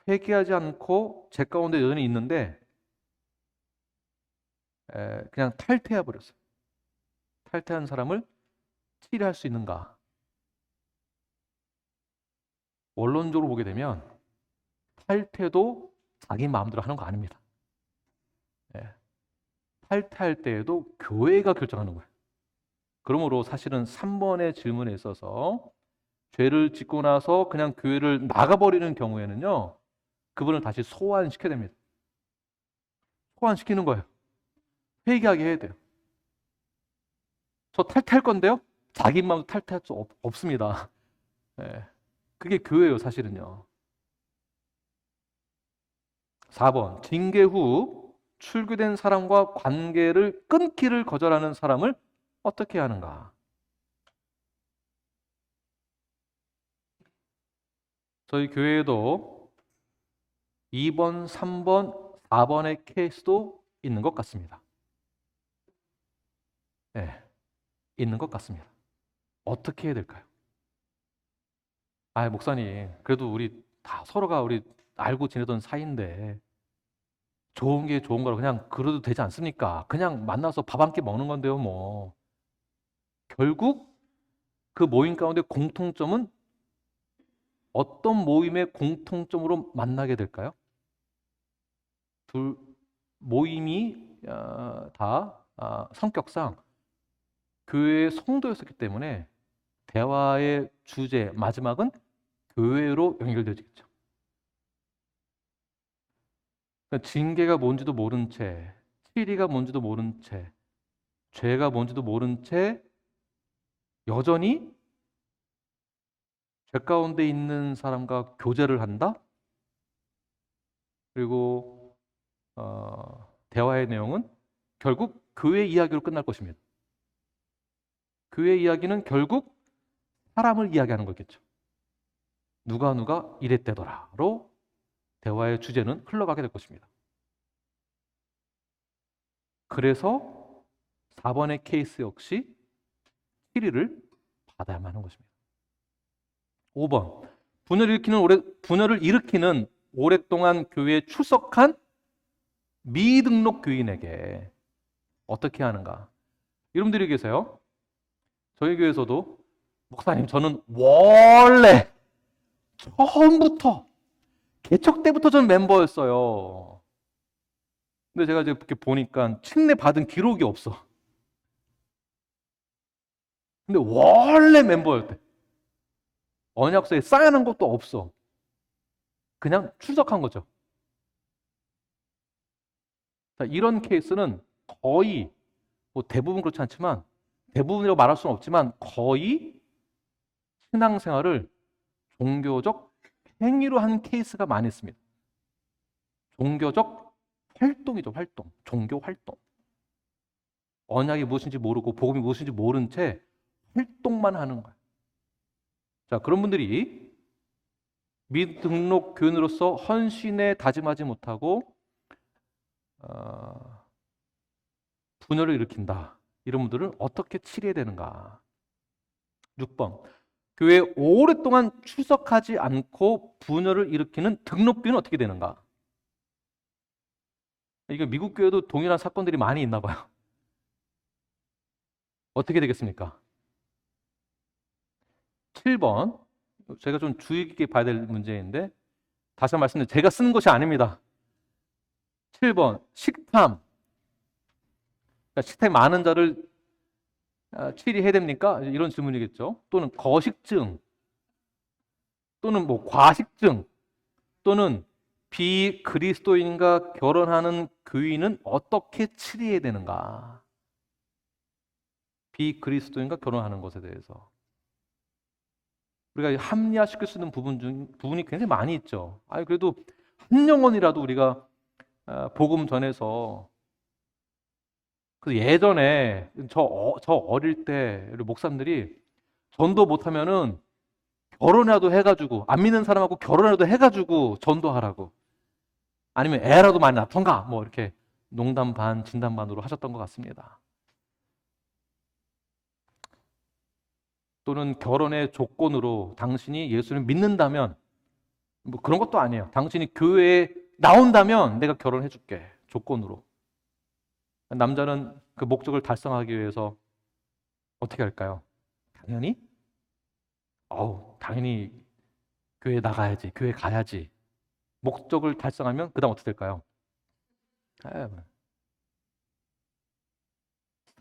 회개하지 않고 제 가운데 여전히 있는데 그냥 탈퇴해 버렸어요. 탈퇴한 사람을 치료할 수 있는가? 원론적으로 보게 되면 탈퇴도 자기 마음대로 하는 거 아닙니다. 예. 탈퇴할 때에도 교회가 결정하는 거예요. 그러므로 사실은 3번의 질문에 있어서 죄를 짓고 나서 그냥 교회를 나가버리는 경우에는요, 그분을 다시 소환시켜야 됩니다. 소환시키는 거예요. 회개하게 해야 돼요. 저 탈퇴할 건데요? 자기 마음도 탈퇴할 수 없습니다. 예. 그게 교회예요, 사실은요. 4번, 징계 후 출교된 사람과 관계를 끊기를 거절하는 사람을 어떻게 하는가? 저희 교회에도 2번, 3번, 4번의 케이스도 있는 것 같습니다. 네, 있는 것 같습니다. 어떻게 해야 될까요? 목사님, 그래도 우리 다 서로가 우리 알고 지내던 사이인데 좋은 게 좋은 거라 그냥 그래도 되지 않습니까? 그냥 만나서 밥 한 끼 먹는 건데요, 뭐. 결국 그 모임 가운데 공통점은 어떤 모임의 공통점으로 만나게 될까요? 둘 모임이 다 성격상 교회의 성도였었기 때문에 대화의 주제 마지막은 교회로 연결되겠죠. 그러니까 징계가 뭔지도 모른 채, 치리가 뭔지도 모른 채, 죄가 뭔지도 모른 채 여전히 죄 가운데 있는 사람과 교제를 한다? 그리고 대화의 내용은 결국 교회 이야기로 끝날 것입니다. 교회 이야기는 결국 사람을 이야기하는 거겠죠. 누가 이랬대더라로 대화의 주제는 흘러가게 될 것입니다. 그래서 4번의 케이스 역시 치리를 받아야만 하는 것입니다. 5번, 분열을 일으키는 오랫동안 교회에 출석한 미등록 교인에게 어떻게 하는가? 여러분들이 계세요. 저희 교회에서도 목사님, 저는 원래 처음부터 개척 때부터 전 멤버였어요. 근데 제가 이렇게 보니까 침례 받은 기록이 없어. 근데 원래 멤버였대. 언약서에 쌓여놓은 것도 없어. 그냥 출석한 거죠. 자, 이런 케이스는 거의 뭐 대부분 그렇지 않지만 대부분이라고 말할 수는 없지만 거의 신앙생활을 종교적 행위로 한 케이스가 많이 있습니다. 종교적 활동이죠, 활동. 종교 활동. 언약이 무엇인지 모르고 복음이 무엇인지 모른 채 활동만 하는 거예요. 자, 그런 분들이 미등록 교인으로서 헌신에 다짐하지 못하고 분열을 일으킨다. 이런 분들은 어떻게 치료해야 되는가? 6번. 교회에 오랫동안 출석하지 않고 분열을 일으키는 등록교인은 어떻게 되는가? 이게 미국 교회도 동일한 사건들이 많이 있나 봐요. 어떻게 되겠습니까? 7번. 제가 좀 주의 깊게 봐야 될 문제인데 다시 한번 말씀드리면 제가 쓴 것이 아닙니다. 7번. 식탐. 그러니까 식탐이 많은 자를 치리해야 됩니까? 이런 질문이겠죠. 또는 거식증, 또는 뭐 과식증, 또는 비그리스도인과 결혼하는 교인은 어떻게 치리해야 되는가? 비그리스도인과 결혼하는 것에 대해서 우리가 합리화시킬 수 있는 부분이 굉장히 많이 있죠. 그래도 한 영혼이라도 우리가 복음 전해서 그 예전에 저 어릴 때 목사님들이 전도 못하면은 결혼이라도 해가지고 안 믿는 사람하고 결혼이라도 해가지고 전도하라고 아니면 애라도 많이 낳던가 뭐 이렇게 농담 반 진담 반으로 하셨던 것 같습니다. 또는 결혼의 조건으로 당신이 예수를 믿는다면, 뭐 그런 것도 아니에요. 당신이 교회에 나온다면 내가 결혼해 줄게. 조건으로. 남자는 그 목적을 달성하기 위해서 어떻게 할까요? 당연히 교회에 나가야지. 교회 가야지. 목적을 달성하면 그다음 어떻게 될까요?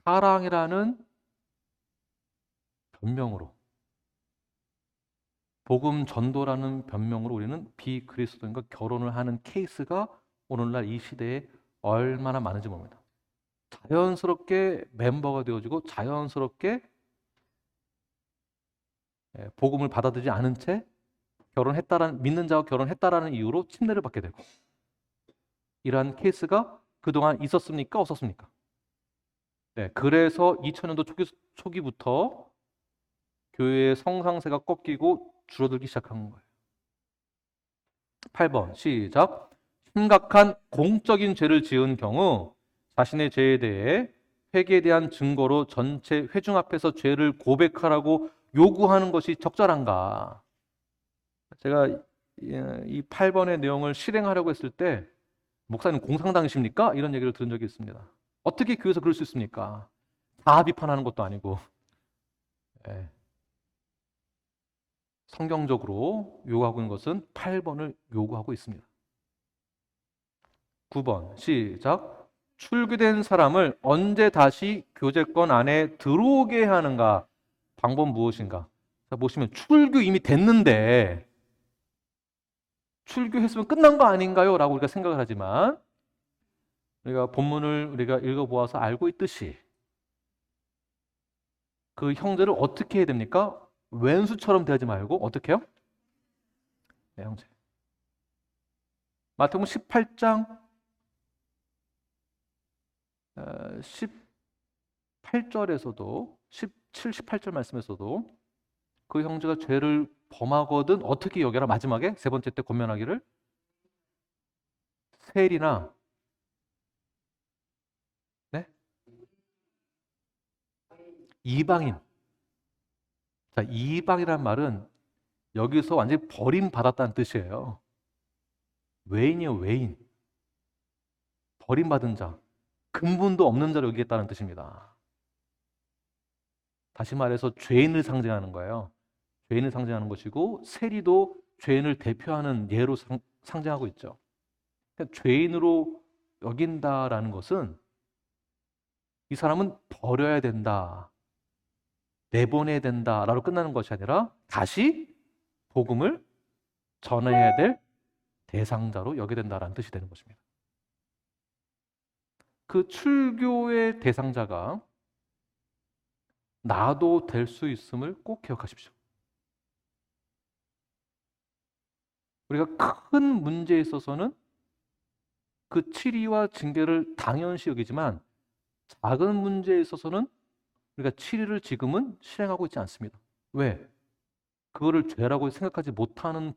사랑이라는 변명으로, 복음 전도라는 변명으로 우리는 비그리스도인과 결혼을 하는 케이스가 오늘날 이 시대에 얼마나 많은지 봅니다. 자연스럽게 멤버가 되어지고 자연스럽게 복음을 받아들이지 않은 채 믿는 자와 결혼했다라는 이유로 침례를 받게 되고, 이러한 케이스가 그동안 있었습니까? 없었습니까? 네, 그래서 2000년도 초기부터 교회의 성상세가 꺾이고 줄어들기 시작한 거예요. 8번 시작. 심각한 공적인 죄를 지은 경우 자신의 죄에 대해 회개에 대한 증거로 전체 회중 앞에서 죄를 고백하라고 요구하는 것이 적절한가? 제가 이 8번의 내용을 실행하려고 했을 때 목사님 공상당이십니까? 이런 얘기를 들은 적이 있습니다. 어떻게 교회에서 그럴 수 있습니까? 다 비판하는 것도 아니고. 예. 성경적으로 요구하고 있는 것은 8번을 요구하고 있습니다. 9번 시작. 출교된 사람을 언제 다시 교제권 안에 들어오게 하는가? 방법 무엇인가? 자, 보시면 출교 이미 됐는데 출교했으면 끝난 거 아닌가요? 라고 우리가 생각을 하지만, 우리가 본문을 우리가 읽어보아서 알고 있듯이 그 형제를 어떻게 해야 됩니까? 왼수처럼 대하지 말고 어떻게 해요? 네, 형제. 마태복음 18장 18절에서도 17, 18절 말씀에서도 그 형제가 죄를 범하거든 어떻게 여겨라? 마지막에 세 번째 때 권면하기를 세일이나 이방인. 자, 이방이란 말은 여기서 완전히 버림받았다는 뜻이에요. 외인이요, 외인. 버림받은 자. 근본도 없는 자를 여기겠다는 뜻입니다. 다시 말해서 죄인을 상징하는 거예요. 죄인을 상징하는 것이고, 세리도 죄인을 대표하는 예로 상징하고 있죠. 그러니까 죄인으로 여긴다라는 것은 이 사람은 버려야 된다, 내보내야 된다라고 끝나는 것이 아니라 다시 복음을 전해야 될 대상자로 여겨야 된다라는 뜻이 되는 것입니다. 그 출교의 대상자가 나도 될 수 있음을 꼭 기억하십시오. 우리가 큰 문제에 있어서는 그 치리와 징계를 당연시 여기지만 작은 문제에 있어서는 우리가 치리를 지금은 실행하고 있지 않습니다. 왜? 그거를 죄라고 생각하지 못하는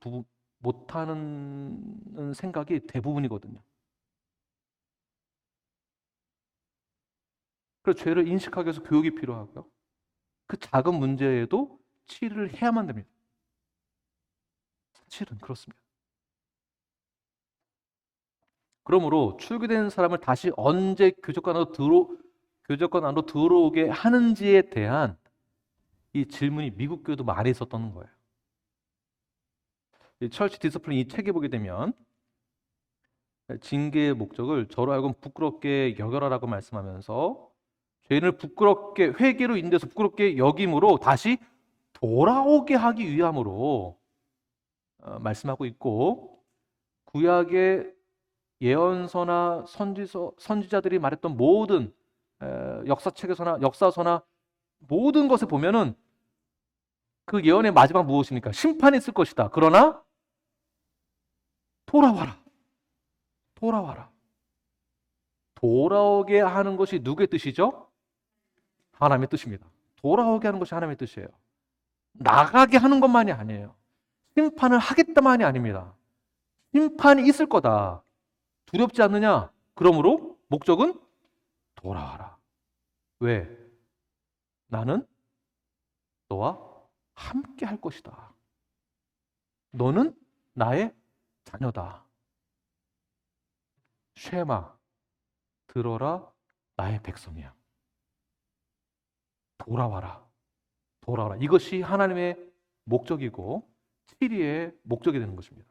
생각이 대부분이거든요. 그래서 죄를 인식하기 위해서 교육이 필요하고요. 그 작은 문제에도 치리를 해야만 됩니다. 사실은 그렇습니다. 그러므로 출교된 사람을 다시 언제 교제권 안으로 들어오게 하는지에 대한 이 질문이 미국 교회도 많이 있었던 거예요. 이 철치 디스플린 이 책에 보게 되면 징계의 목적을 저로 하여금 부끄럽게 여겨라라고 말씀하면서 죄인을 부끄럽게, 회개로 인해서 부끄럽게 여김으로 다시 돌아오게 하기 위함으로 말씀하고 있고, 구약의 예언서나 선지자들이 말했던 모든 역사책에서나 역사서나 모든 것에 보면은 그 예언의 마지막 무엇입니까? 심판이 있을 것이다. 그러나 돌아와라. 돌아와라. 돌아오게 하는 것이 누구의 뜻이죠? 하나님의 뜻입니다. 돌아오게 하는 것이 하나님의 뜻이에요. 나가게 하는 것만이 아니에요. 심판을 하겠다만이 아닙니다. 심판이 있을 거다. 두렵지 않느냐? 그러므로 목적은 돌아와라. 왜? 나는 너와 함께 할 것이다. 너는 나의 자녀다. 쉐마, 들어라, 나의 백성이야. 돌아와라. 돌아와라. 이것이 하나님의 목적이고 7위의 목적이 되는 것입니다.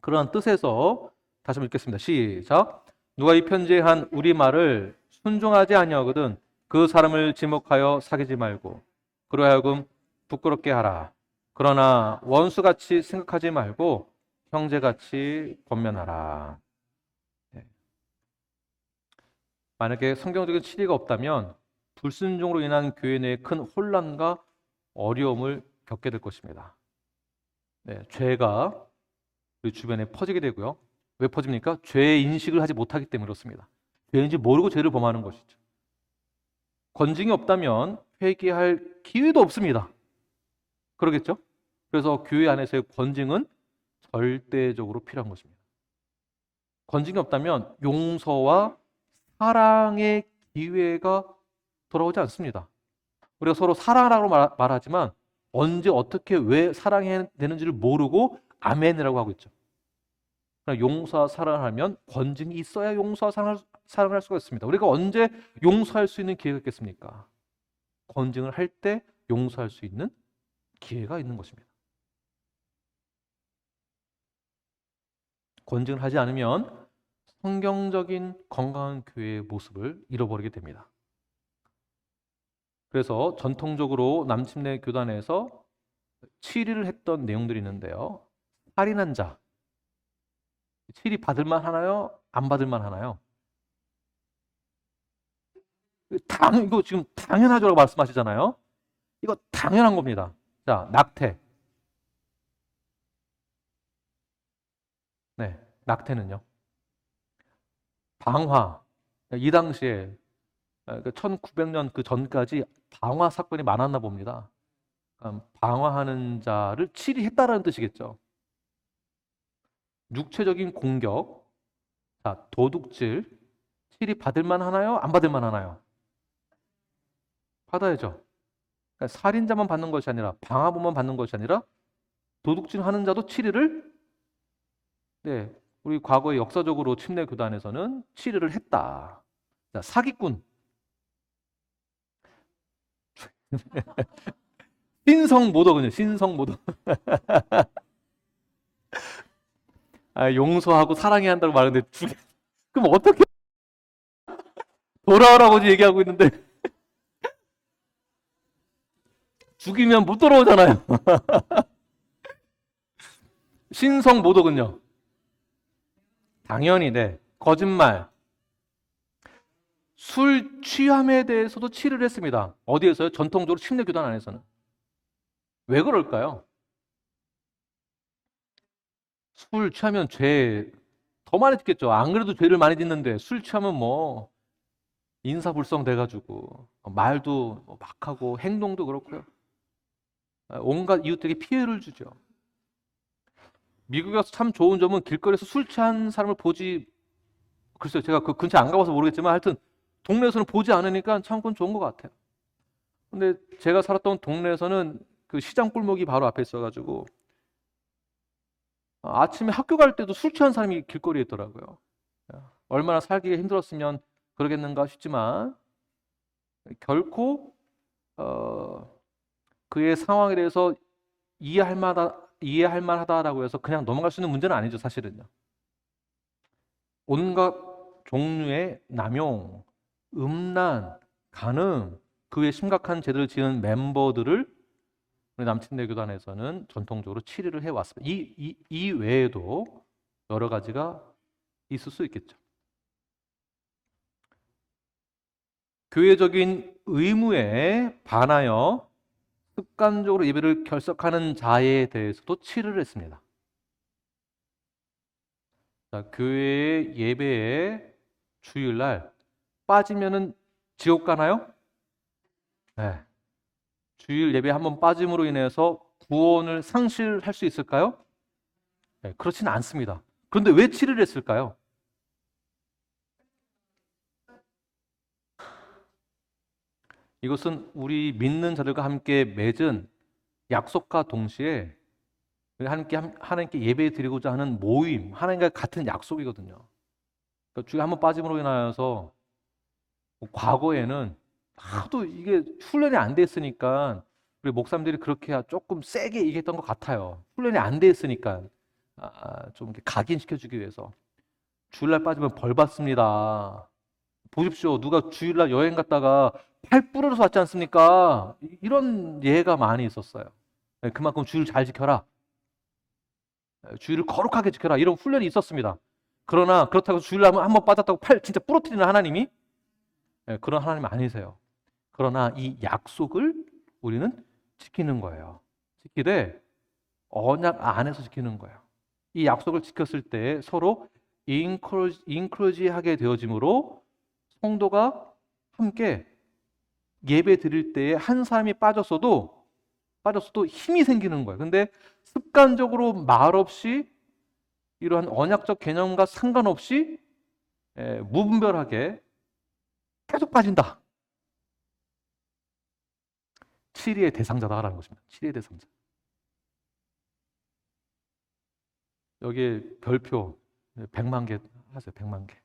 그러한 뜻에서 다시 한번 읽겠습니다. 시작. 누가 이 편지에 한 우리 말을 순종하지 아니하거든 그 사람을 지목하여 사귀지 말고 그로 하여금 부끄럽게 하라. 그러나 원수같이 생각하지 말고 형제같이 권면하라. 네. 만약에 성경적인 7위가 없다면 불순종으로 인한 교회 내에 큰 혼란과 어려움을 겪게 될 것입니다. 네, 죄가 우리 주변에 퍼지게 되고요. 왜 퍼집니까? 죄의 인식을 하지 못하기 때문에 그렇습니다. 죄인지 모르고 죄를 범하는 것이죠. 권징이 없다면 회개할 기회도 없습니다. 그러겠죠? 그래서 교회 안에서의 권징은 절대적으로 필요한 것입니다. 권징이 없다면 용서와 사랑의 기회가 돌아오지 않습니다. 우리가 서로 사랑하라고 말하지만 언제 어떻게 왜 사랑해야 되는지를 모르고 아멘이라고 하고 있죠. 용서와 사랑을 하면 권징이 있어야 용서와 사랑을 할 수가 있습니다. 우리가 언제 용서할 수 있는 기회가 있겠습니까? 권징을 할 때 용서할 수 있는 기회가 있는 것입니다. 권징을 하지 않으면 성경적인 건강한 교회의 모습을 잃어버리게 됩니다. 그래서 전통적으로 남침내 교단에서 7위를 했던 내용들이 있는데요. 살인한 자 7위 받을만 하나요? 안 받을만 하나요? 이거 지금 당연하죠라고 말씀하시잖아요. 이거 당연한 겁니다. 자, 낙태. 네, 낙태는요. 방화. 이 당시에 1900년 그 전까지 방화 사건이 많았나 봅니다. 방화하는 자를 7위 했다라는 뜻이겠죠. 육체적인 공격, 자, 도둑질, 7위 받을만 하나요? 안 받을만 하나요? 받아야죠. 그러니까 살인자만 받는 것이 아니라 방화범만 받는 것이 아니라 도둑질 하는 자도 7위를 네, 우리 과거에 역사적으로 침례 교단에서는 7위를 했다. 자, 사기꾼. 신성모독은요. 신성모독. 용서하고 사랑해야 한다고 말하는데 그럼 어떻게 돌아오라고 얘기하고 있는데 죽이면 못 돌아오잖아요. 신성모독은요. 당연히 네. 거짓말. 술 취함에 대해서도 7위를 했습니다. 어디에서요? 전통적으로 침례 교단 안에서는. 왜 그럴까요? 술 취하면 죄 더 많이 짓겠죠. 안 그래도 죄를 많이 짓는데 술 취하면 뭐 인사불성 돼가지고 말도 막 하고 행동도 그렇고요. 온갖 이웃에게 피해를 주죠. 미국에 서 참 좋은 점은 길거리에서 술 취한 사람을 보지 글쎄요. 제가 그 근처에 안 가봐서 모르겠지만 하여튼 동네에서는 보지 않으니까 참 그건 좋은 것 같아요. 근데 제가 살았던 동네에서는 그 시장 골목이 바로 앞에 있어가지고 아침에 학교 갈 때도 술 취한 사람이 길거리에 있더라고요. 얼마나 살기가 힘들었으면 그러겠는가 싶지만 결코 그의 상황에 대해서 이해할 만하다라고 해서 그냥 넘어갈 수 있는 문제는 아니죠, 사실은요. 온갖 종류의 남용, 음란, 간음, 그 외 심각한 죄를 지은 멤버들을 우리 남침내 교단에서는 전통적으로 7위를 해왔습니다. 이 외에도 여러 가지가 있을 수 있겠죠. 교회적인 의무에 반하여 습관적으로 예배를 결석하는 자에 대해서도 7위를 했습니다. 자, 교회의 예배에 주일날 빠지면은 지옥 가나요? 네. 주일 예배 한번 빠짐으로 인해서 구원을 상실할 수 있을까요? 네, 그렇지는 않습니다. 그런데 왜 7위를 했을까요? 이것은 우리 믿는 자들과 함께 맺은 약속과 동시에 하나님께 예배 드리고자 하는 모임, 하나님과 같은 약속이거든요. 그러니까 주에 한번 빠짐으로 인하여서 과거에는 하도 이게 훈련이 안 됐으니까 우리 목사님들이 그렇게 조금 세게 얘기했던 것 같아요. 훈련이 안 됐으니까 좀 이렇게 각인시켜주기 위해서 주일날 빠지면 벌 받습니다. 보십시오. 누가 주일날 여행 갔다가 팔 부러져서 왔지 않습니까? 이런 예가 많이 있었어요. 그만큼 주일 잘 지켜라. 주일을 거룩하게 지켜라. 이런 훈련이 있었습니다. 그러나 그렇다고 주일날 한번 빠졌다고 팔 진짜 부러뜨리는 하나님이 그런 하나님 아니세요. 그러나 이 약속을 우리는 지키는 거예요. 지키되 언약 안에서 지키는 거예요. 이 약속을 지켰을 때 서로 인크로지하게 되어짐으로 성도가 함께 예배 드릴 때에 한 사람이 빠졌어도 힘이 생기는 거예요. 근데 습관적으로 말없이 이러한 언약적 개념과 상관없이 무분별하게 계속 빠진다. 7위의 대상자다라는 것입니다. 7위의 대상자. 여기에 별표 100만 개 하세요. 100만 개.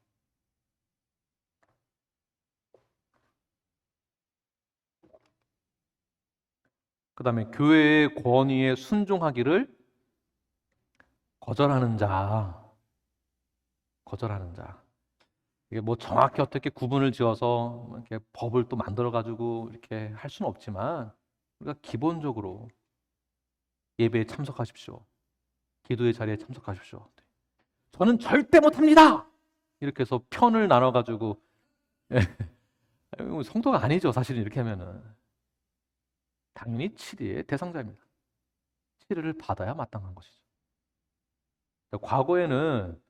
그 다음에 교회의 권위에 순종하기를 거절하는 자. 이게 뭐 정확히 어떻게 구분을 지어서 이렇게 법을 또 만들어가지고 이렇게 할 수는 없지만 우리가 기본적으로 예배에 참석하십시오. 기도의 자리에 참석하십시오. 저는 절대 못합니다. 이렇게 해서 편을 나눠가지고 성도가 아니죠. 사실은 이렇게 하면은 당연히 7위의 대상자입니다. 7위를 받아야 마땅한 것이죠. 과거에는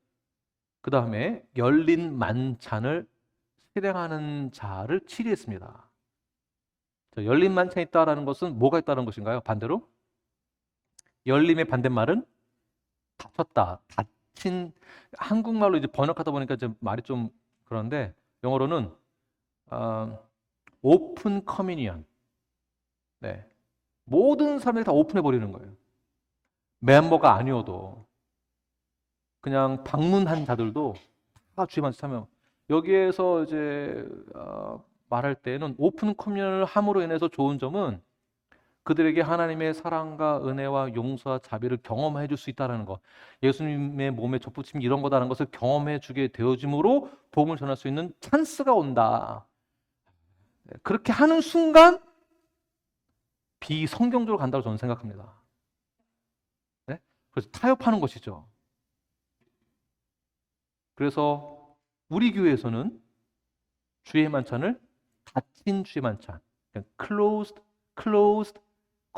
그 다음에 열린 만찬을 실행하는 자를 7위 했습니다. 열린 만찬이 있다라는 것은 뭐가 있다는 것인가요? 반대로 열림의 반대말은 닫혔다, 닫힌. 한국말로 이제 번역하다 보니까 이제 말이 좀 그런데 영어로는 오픈 커뮤니언. 네, 모든 사람들이 다 오픈해 버리는 거예요. 멤버가 아니어도 그냥 방문한 자들도 다 주님한테 참여. 여기에서 이제 말할 때는 오픈 커뮤니언을 함으로 인해서 좋은 점은 그들에게 하나님의 사랑과 은혜와 용서와 자비를 경험해 줄 수 있다는 것, 예수님의 몸에 접붙임 이런 거다라는 것을 경험해 주게 되어짐으로 복음을 전할 수 있는 찬스가 온다. 그렇게 하는 순간 비성경적으로 간다고 저는 생각합니다. 네? 그래서 타협하는 것이죠. 그래서 우리 교회에서는 주의 만찬을 닫힌 주의 만찬, closed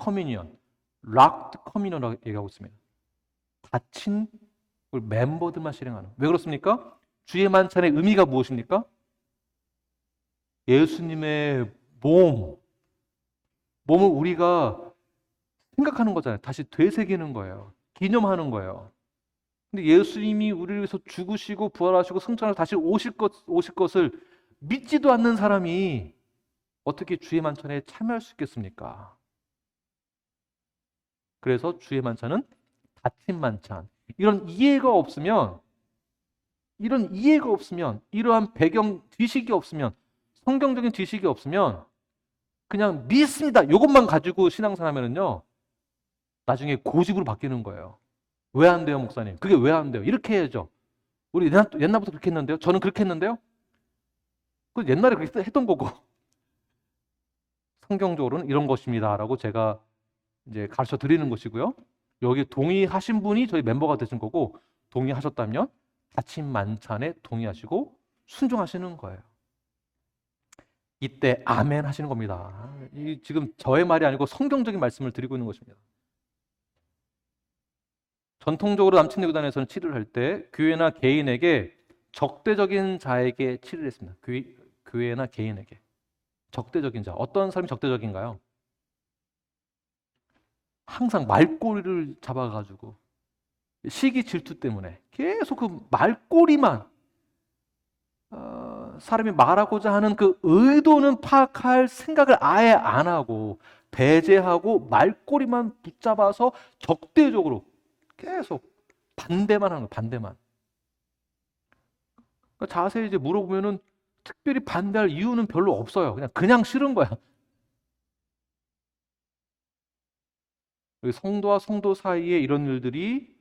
communion, locked communion이라고 얘기하고 있습니다. 닫힌 멤버들만 실행하는. 왜 그렇습니까? 주의 만찬의 의미가 무엇입니까? 예수님의 몸을 우리가 생각하는 거잖아요. 다시 되새기는 거예요. 기념하는 거예요. 근데 예수님이 우리를 위해서 죽으시고 부활하시고 승천해서 다시 오실 것을 믿지도 않는 사람이 어떻게 주의 만찬에 참여할 수 있겠습니까? 그래서 주의 만찬은 닫힌 만찬. 이런 이해가 없으면, 이러한 배경 지식이 없으면, 성경적인 지식이 없으면 그냥 믿습니다. 이것만 가지고 신앙생활하면요 나중에 고집으로 바뀌는 거예요. 왜 안 돼요, 목사님? 그게 왜 안 돼요? 이렇게 해야죠. 우리 옛날부터 그렇게 했는데요. 저는 그렇게 했는데요. 그 옛날에 그렇게 했던 거고. 성경적으로는 이런 것입니다라고 제가 이제 가르쳐 드리는 것이고요. 여기 동의하신 분이 저희 멤버가 되신 거고, 동의하셨다면 닫힌 만찬에 동의하시고 순종하시는 거예요. 이때 아멘 하시는 겁니다. 이 지금 저의 말이 아니고 성경적인 말씀을 드리고 있는 것입니다. 전통적으로 남친대교단에서는 치료를 할 때 교회나 개인에게 적대적인 자에게 치료를 했습니다. 교회나 개인에게 적대적인 자. 어떤 사람이 적대적인가요? 항상 말꼬리를 잡아가지고 시기 질투 때문에 계속 그 말꼬리만 사람이 말하고자 하는 그 의도는 파악할 생각을 아예 안 하고 배제하고 말꼬리만 붙잡아서 적대적으로 계속 반대만 하는 거예요. 반대만. 그러니까 자세히 이제 물어보면은 특별히 반대할 이유는 별로 없어요. 그냥 싫은 거야. 성도와 성도 사이에 이런 일들이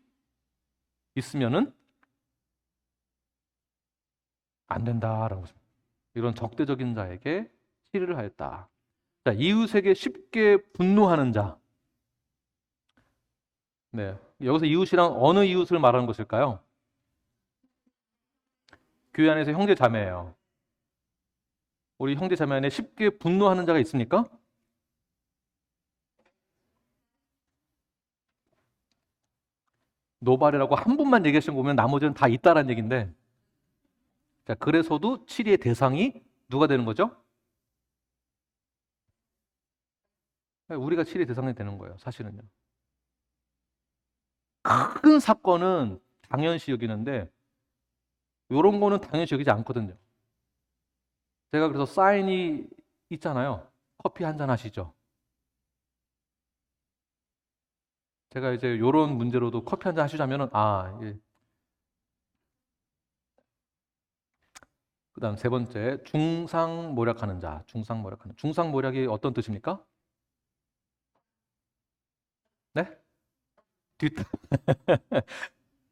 있으면은 안 된다라고 했습니다. 이런 적대적인 자에게 치리를 하였다. 자, 이웃에게 쉽게 분노하는 자. 네. 여기서 이웃이랑 어느 이웃을 말하는 것일까요? 교회 안에서 형제 자매예요. 우리 형제 자매 안에 쉽게 분노하는 자가 있습니까? 노발이라고 한 분만 얘기하시는 거 보면 나머지는 다 있다라는 얘기인데, 자, 그래서도 치리의 대상이 누가 되는 거죠? 우리가 치리의 대상이 되는 거예요, 사실은요. 큰 사건은 당연시 여기는데 이런 거는 당연시 여기지 않거든요. 제가 그래서 사인이 있잖아요. 커피 한잔 하시죠. 제가 이제 이런 문제로도 커피 한잔 하시자면은 예. 그다음 세 번째, 중상모략하는 자. 중상모략하는. 중상모략이 어떤 뜻입니까? 네? 뒷담.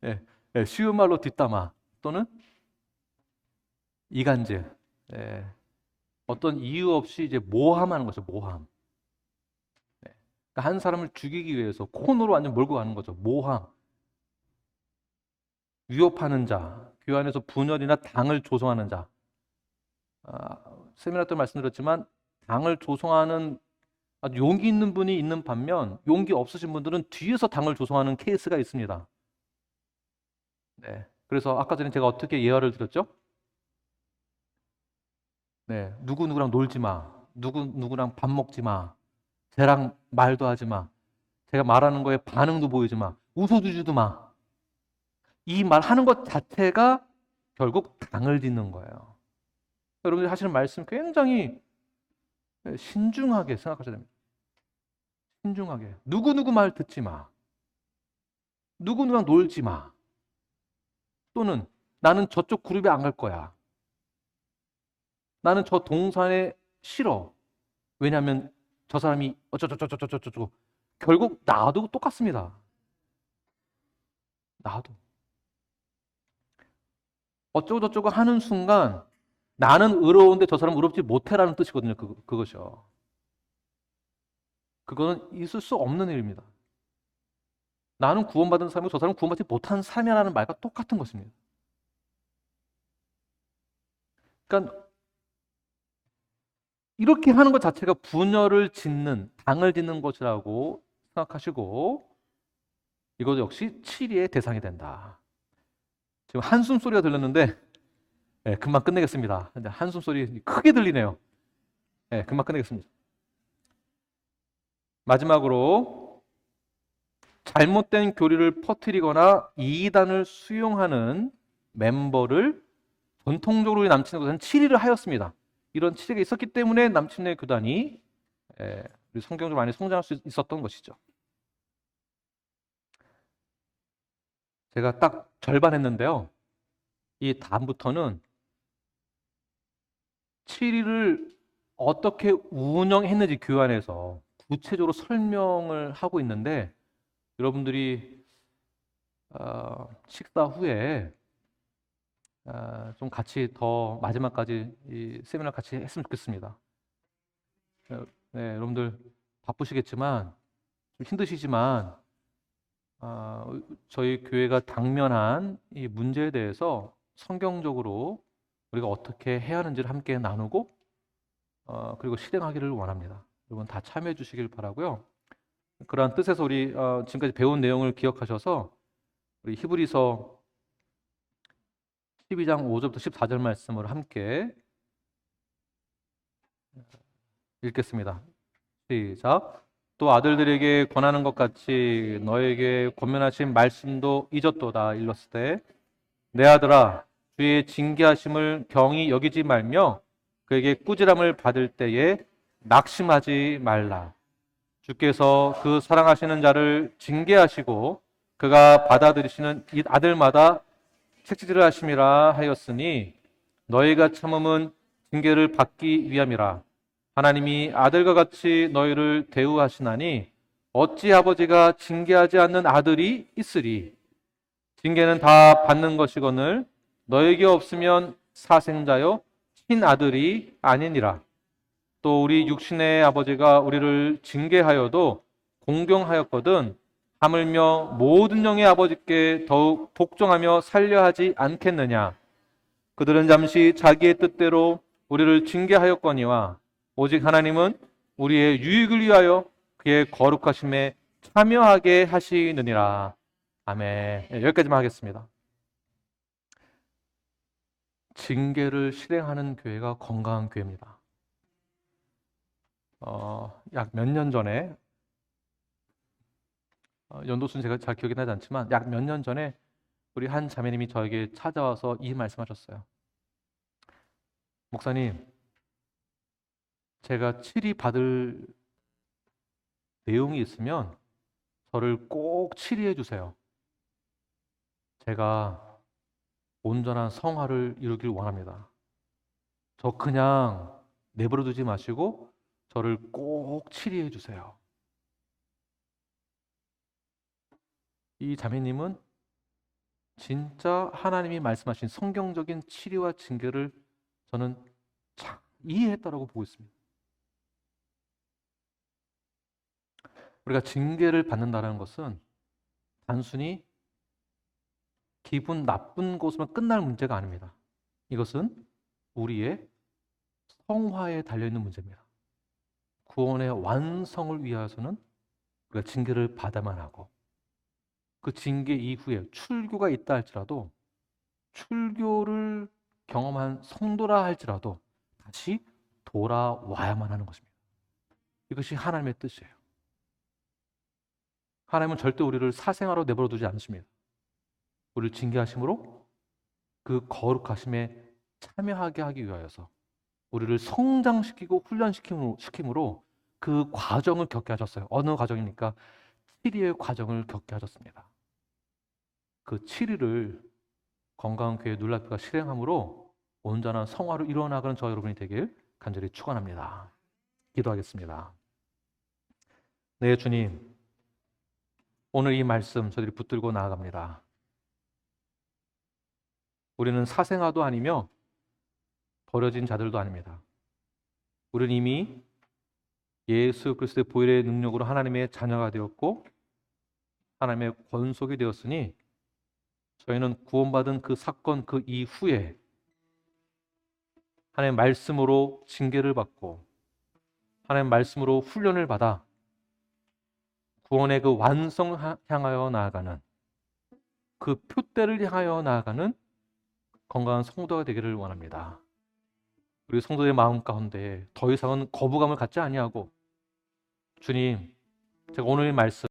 예, 예, 쉬운 말로 뒷담화 또는 이간질. 예, 어떤 이유 없이 이제 모함하는 거죠. 모함. 네. 그러니까 한 사람을 죽이기 위해서 코너로 완전 몰고 가는 거죠. 모함. 위협하는 자. 교회 안에서 분열이나 당을 조성하는 자. 세미나 때 말씀드렸지만 당을 조성하는 아주 용기 있는 분이 있는 반면 용기 없으신 분들은 뒤에서 당을 조성하는 케이스가 있습니다. 네. 그래서 아까 전에 제가 어떻게 예화를 드렸죠? 네. 누구랑 놀지 마. 누구랑 밥 먹지 마. 쟤랑 말도 하지 마. 제가 말하는 거에 반응도 보이지 마. 웃어주지도 마. 이 말하는 것 자체가 결국 당을 짓는 거예요. 여러분들이 하시는 말씀 굉장히 신중하게 생각하셔야 됩니다. 신중하게. 누구 말 듣지 마. 누구랑 놀지 마. 또는 나는 저쪽 그룹에 안 갈 거야. 나는 저 동산에 싫어. 왜냐하면 저 사람이 어쩌저쩌저쩌저쩌. 결국 나도 똑같습니다. 나도. 어쩌고저쩌고 하는 순간 나는 의로운데 저 사람은 의롭지 못해라는 뜻이거든요. 그것이요. 그거는 있을 수 없는 일입니다. 나는 구원받은 사람이고 저 사람은 구원받지 못한 사람이라는 말과 똑같은 것입니다. 그러니까 이렇게 하는 것 자체가 분열을 짓는, 당을 짓는 것이라고 생각하시고 이것 역시 치리의 대상이 된다. 지금 한숨 소리가 들렸는데 네, 금방 끝내겠습니다. 한숨 소리 크게 들리네요. 네, 금방 끝내겠습니다. 마지막으로 잘못된 교리를 퍼뜨리거나 이단을 수용하는 멤버를 전통적으로 우리 남친의 교단은 치리를 하였습니다. 이런 치리가 있었기 때문에 남친의 교단이 우리 성경적으로 많이 성장할 수 있었던 것이죠. 제가 딱 절반 했는데요. 이 다음부터는 치리를 어떻게 운영했는지 교회 안에서 구체적으로 설명을 하고 있는데 여러분들이 식사 후에 좀 같이 더 마지막까지 이 세미나 같이 했으면 좋겠습니다. 네, 여러분들 바쁘시겠지만 좀 힘드시지만 저희 교회가 당면한 이 문제에 대해서 성경적으로 우리가 어떻게 해야 하는지를 함께 나누고 그리고 실행하기를 원합니다. 여러분 다 참여해 주시길 바라고요. 그러한 뜻에서 우리 지금까지 배운 내용을 기억하셔서 우리 히브리서 12장 5절부터 14절 말씀을 함께 읽겠습니다. 시작. 또 아들들에게 권하는 것 같이 너에게 권면하신 말씀도 잊었도다. 일렀을 때 내 아들아 주의 징계하심을 경히 여기지 말며 그에게 꾸지람을 받을 때에 낙심하지 말라. 주께서 그 사랑하시는 자를 징계하시고 그가 받아들이시는 이 아들마다 책지질을 하심이라 하였으니 너희가 참음은 징계를 받기 위함이라. 하나님이 아들과 같이 너희를 대우하시나니 어찌 아버지가 징계하지 않는 아들이 있으리. 징계는 다 받는 것이거늘 너에게 없으면 사생자요 친아들이 아니니라. 또 우리 육신의 아버지가 우리를 징계하여도 공경하였거든 하물며 모든 영의 아버지께 더욱 복종하며 살려 하지 않겠느냐. 그들은 잠시 자기의 뜻대로 우리를 징계하였거니와 오직 하나님은 우리의 유익을 위하여 그의 거룩하심에 참여하게 하시느니라. 아멘. 여기까지만 하겠습니다. 징계를 실행하는 교회가 건강한 교회입니다. 약 몇 년 전에 연도수는 제가 잘 기억이 나지 않지만 약 몇 년 전에 우리 한 자매님이 저에게 찾아와서 이 말씀하셨어요. 목사님, 제가 치리받을 내용이 있으면 저를 꼭 치리해 주세요. 제가 온전한 성화를 이루길 원합니다. 저 그냥 내버려 두지 마시고 저를 꼭 치리해 주세요. 이 자매님은 진짜 하나님이 말씀하신 성경적인 치리와 징계를 저는 참 이해했다라고 보고 있습니다. 우리가 징계를 받는다는 것은 단순히 기분 나쁜 것으로만 끝날 문제가 아닙니다. 이것은 우리의 성화에 달려있는 문제입니다. 구원의 완성을 위해서는 우리가 징계를 받아만 하고 그 징계 이후에 출교가 있다 할지라도 출교를 경험한 성도라 할지라도 다시 돌아와야만 하는 것입니다. 이것이 하나님의 뜻이에요. 하나님은 절대 우리를 사생아로 내버려 두지 않으십니다. 우리를 징계하심으로 그 거룩하심에 참여하게 하기 위하여서 우리를 성장시키고 훈련시킴으로 그 과정을 겪게 하셨어요. 어느 과정입니까? 치리의 과정을 겪게 하셨습니다. 그 치리를 건강한 교회 눌라피가 실행함으로 온전한 성화로 이루어나가는 저와 여러분이 되길 간절히 축원합니다. 기도하겠습니다. 네, 주님, 오늘 이 말씀 저희들이 붙들고 나아갑니다. 우리는 사생아도 아니며 버려진 자들도 아닙니다. 우리는 이미 예수 그리스도의 보혈의 능력으로 하나님의 자녀가 되었고 하나님의 권속이 되었으니 저희는 구원받은 그 사건 그 이후에 하나님의 말씀으로 징계를 받고 하나님의 말씀으로 훈련을 받아 구원의 그 완성 향하여 나아가는 그 표대를 향하여 나아가는 건강한 성도가 되기를 원합니다. 우리 성도의 마음 가운데 더 이상은 거부감을 갖지 아니하고 주님, 제가 오늘 이 말씀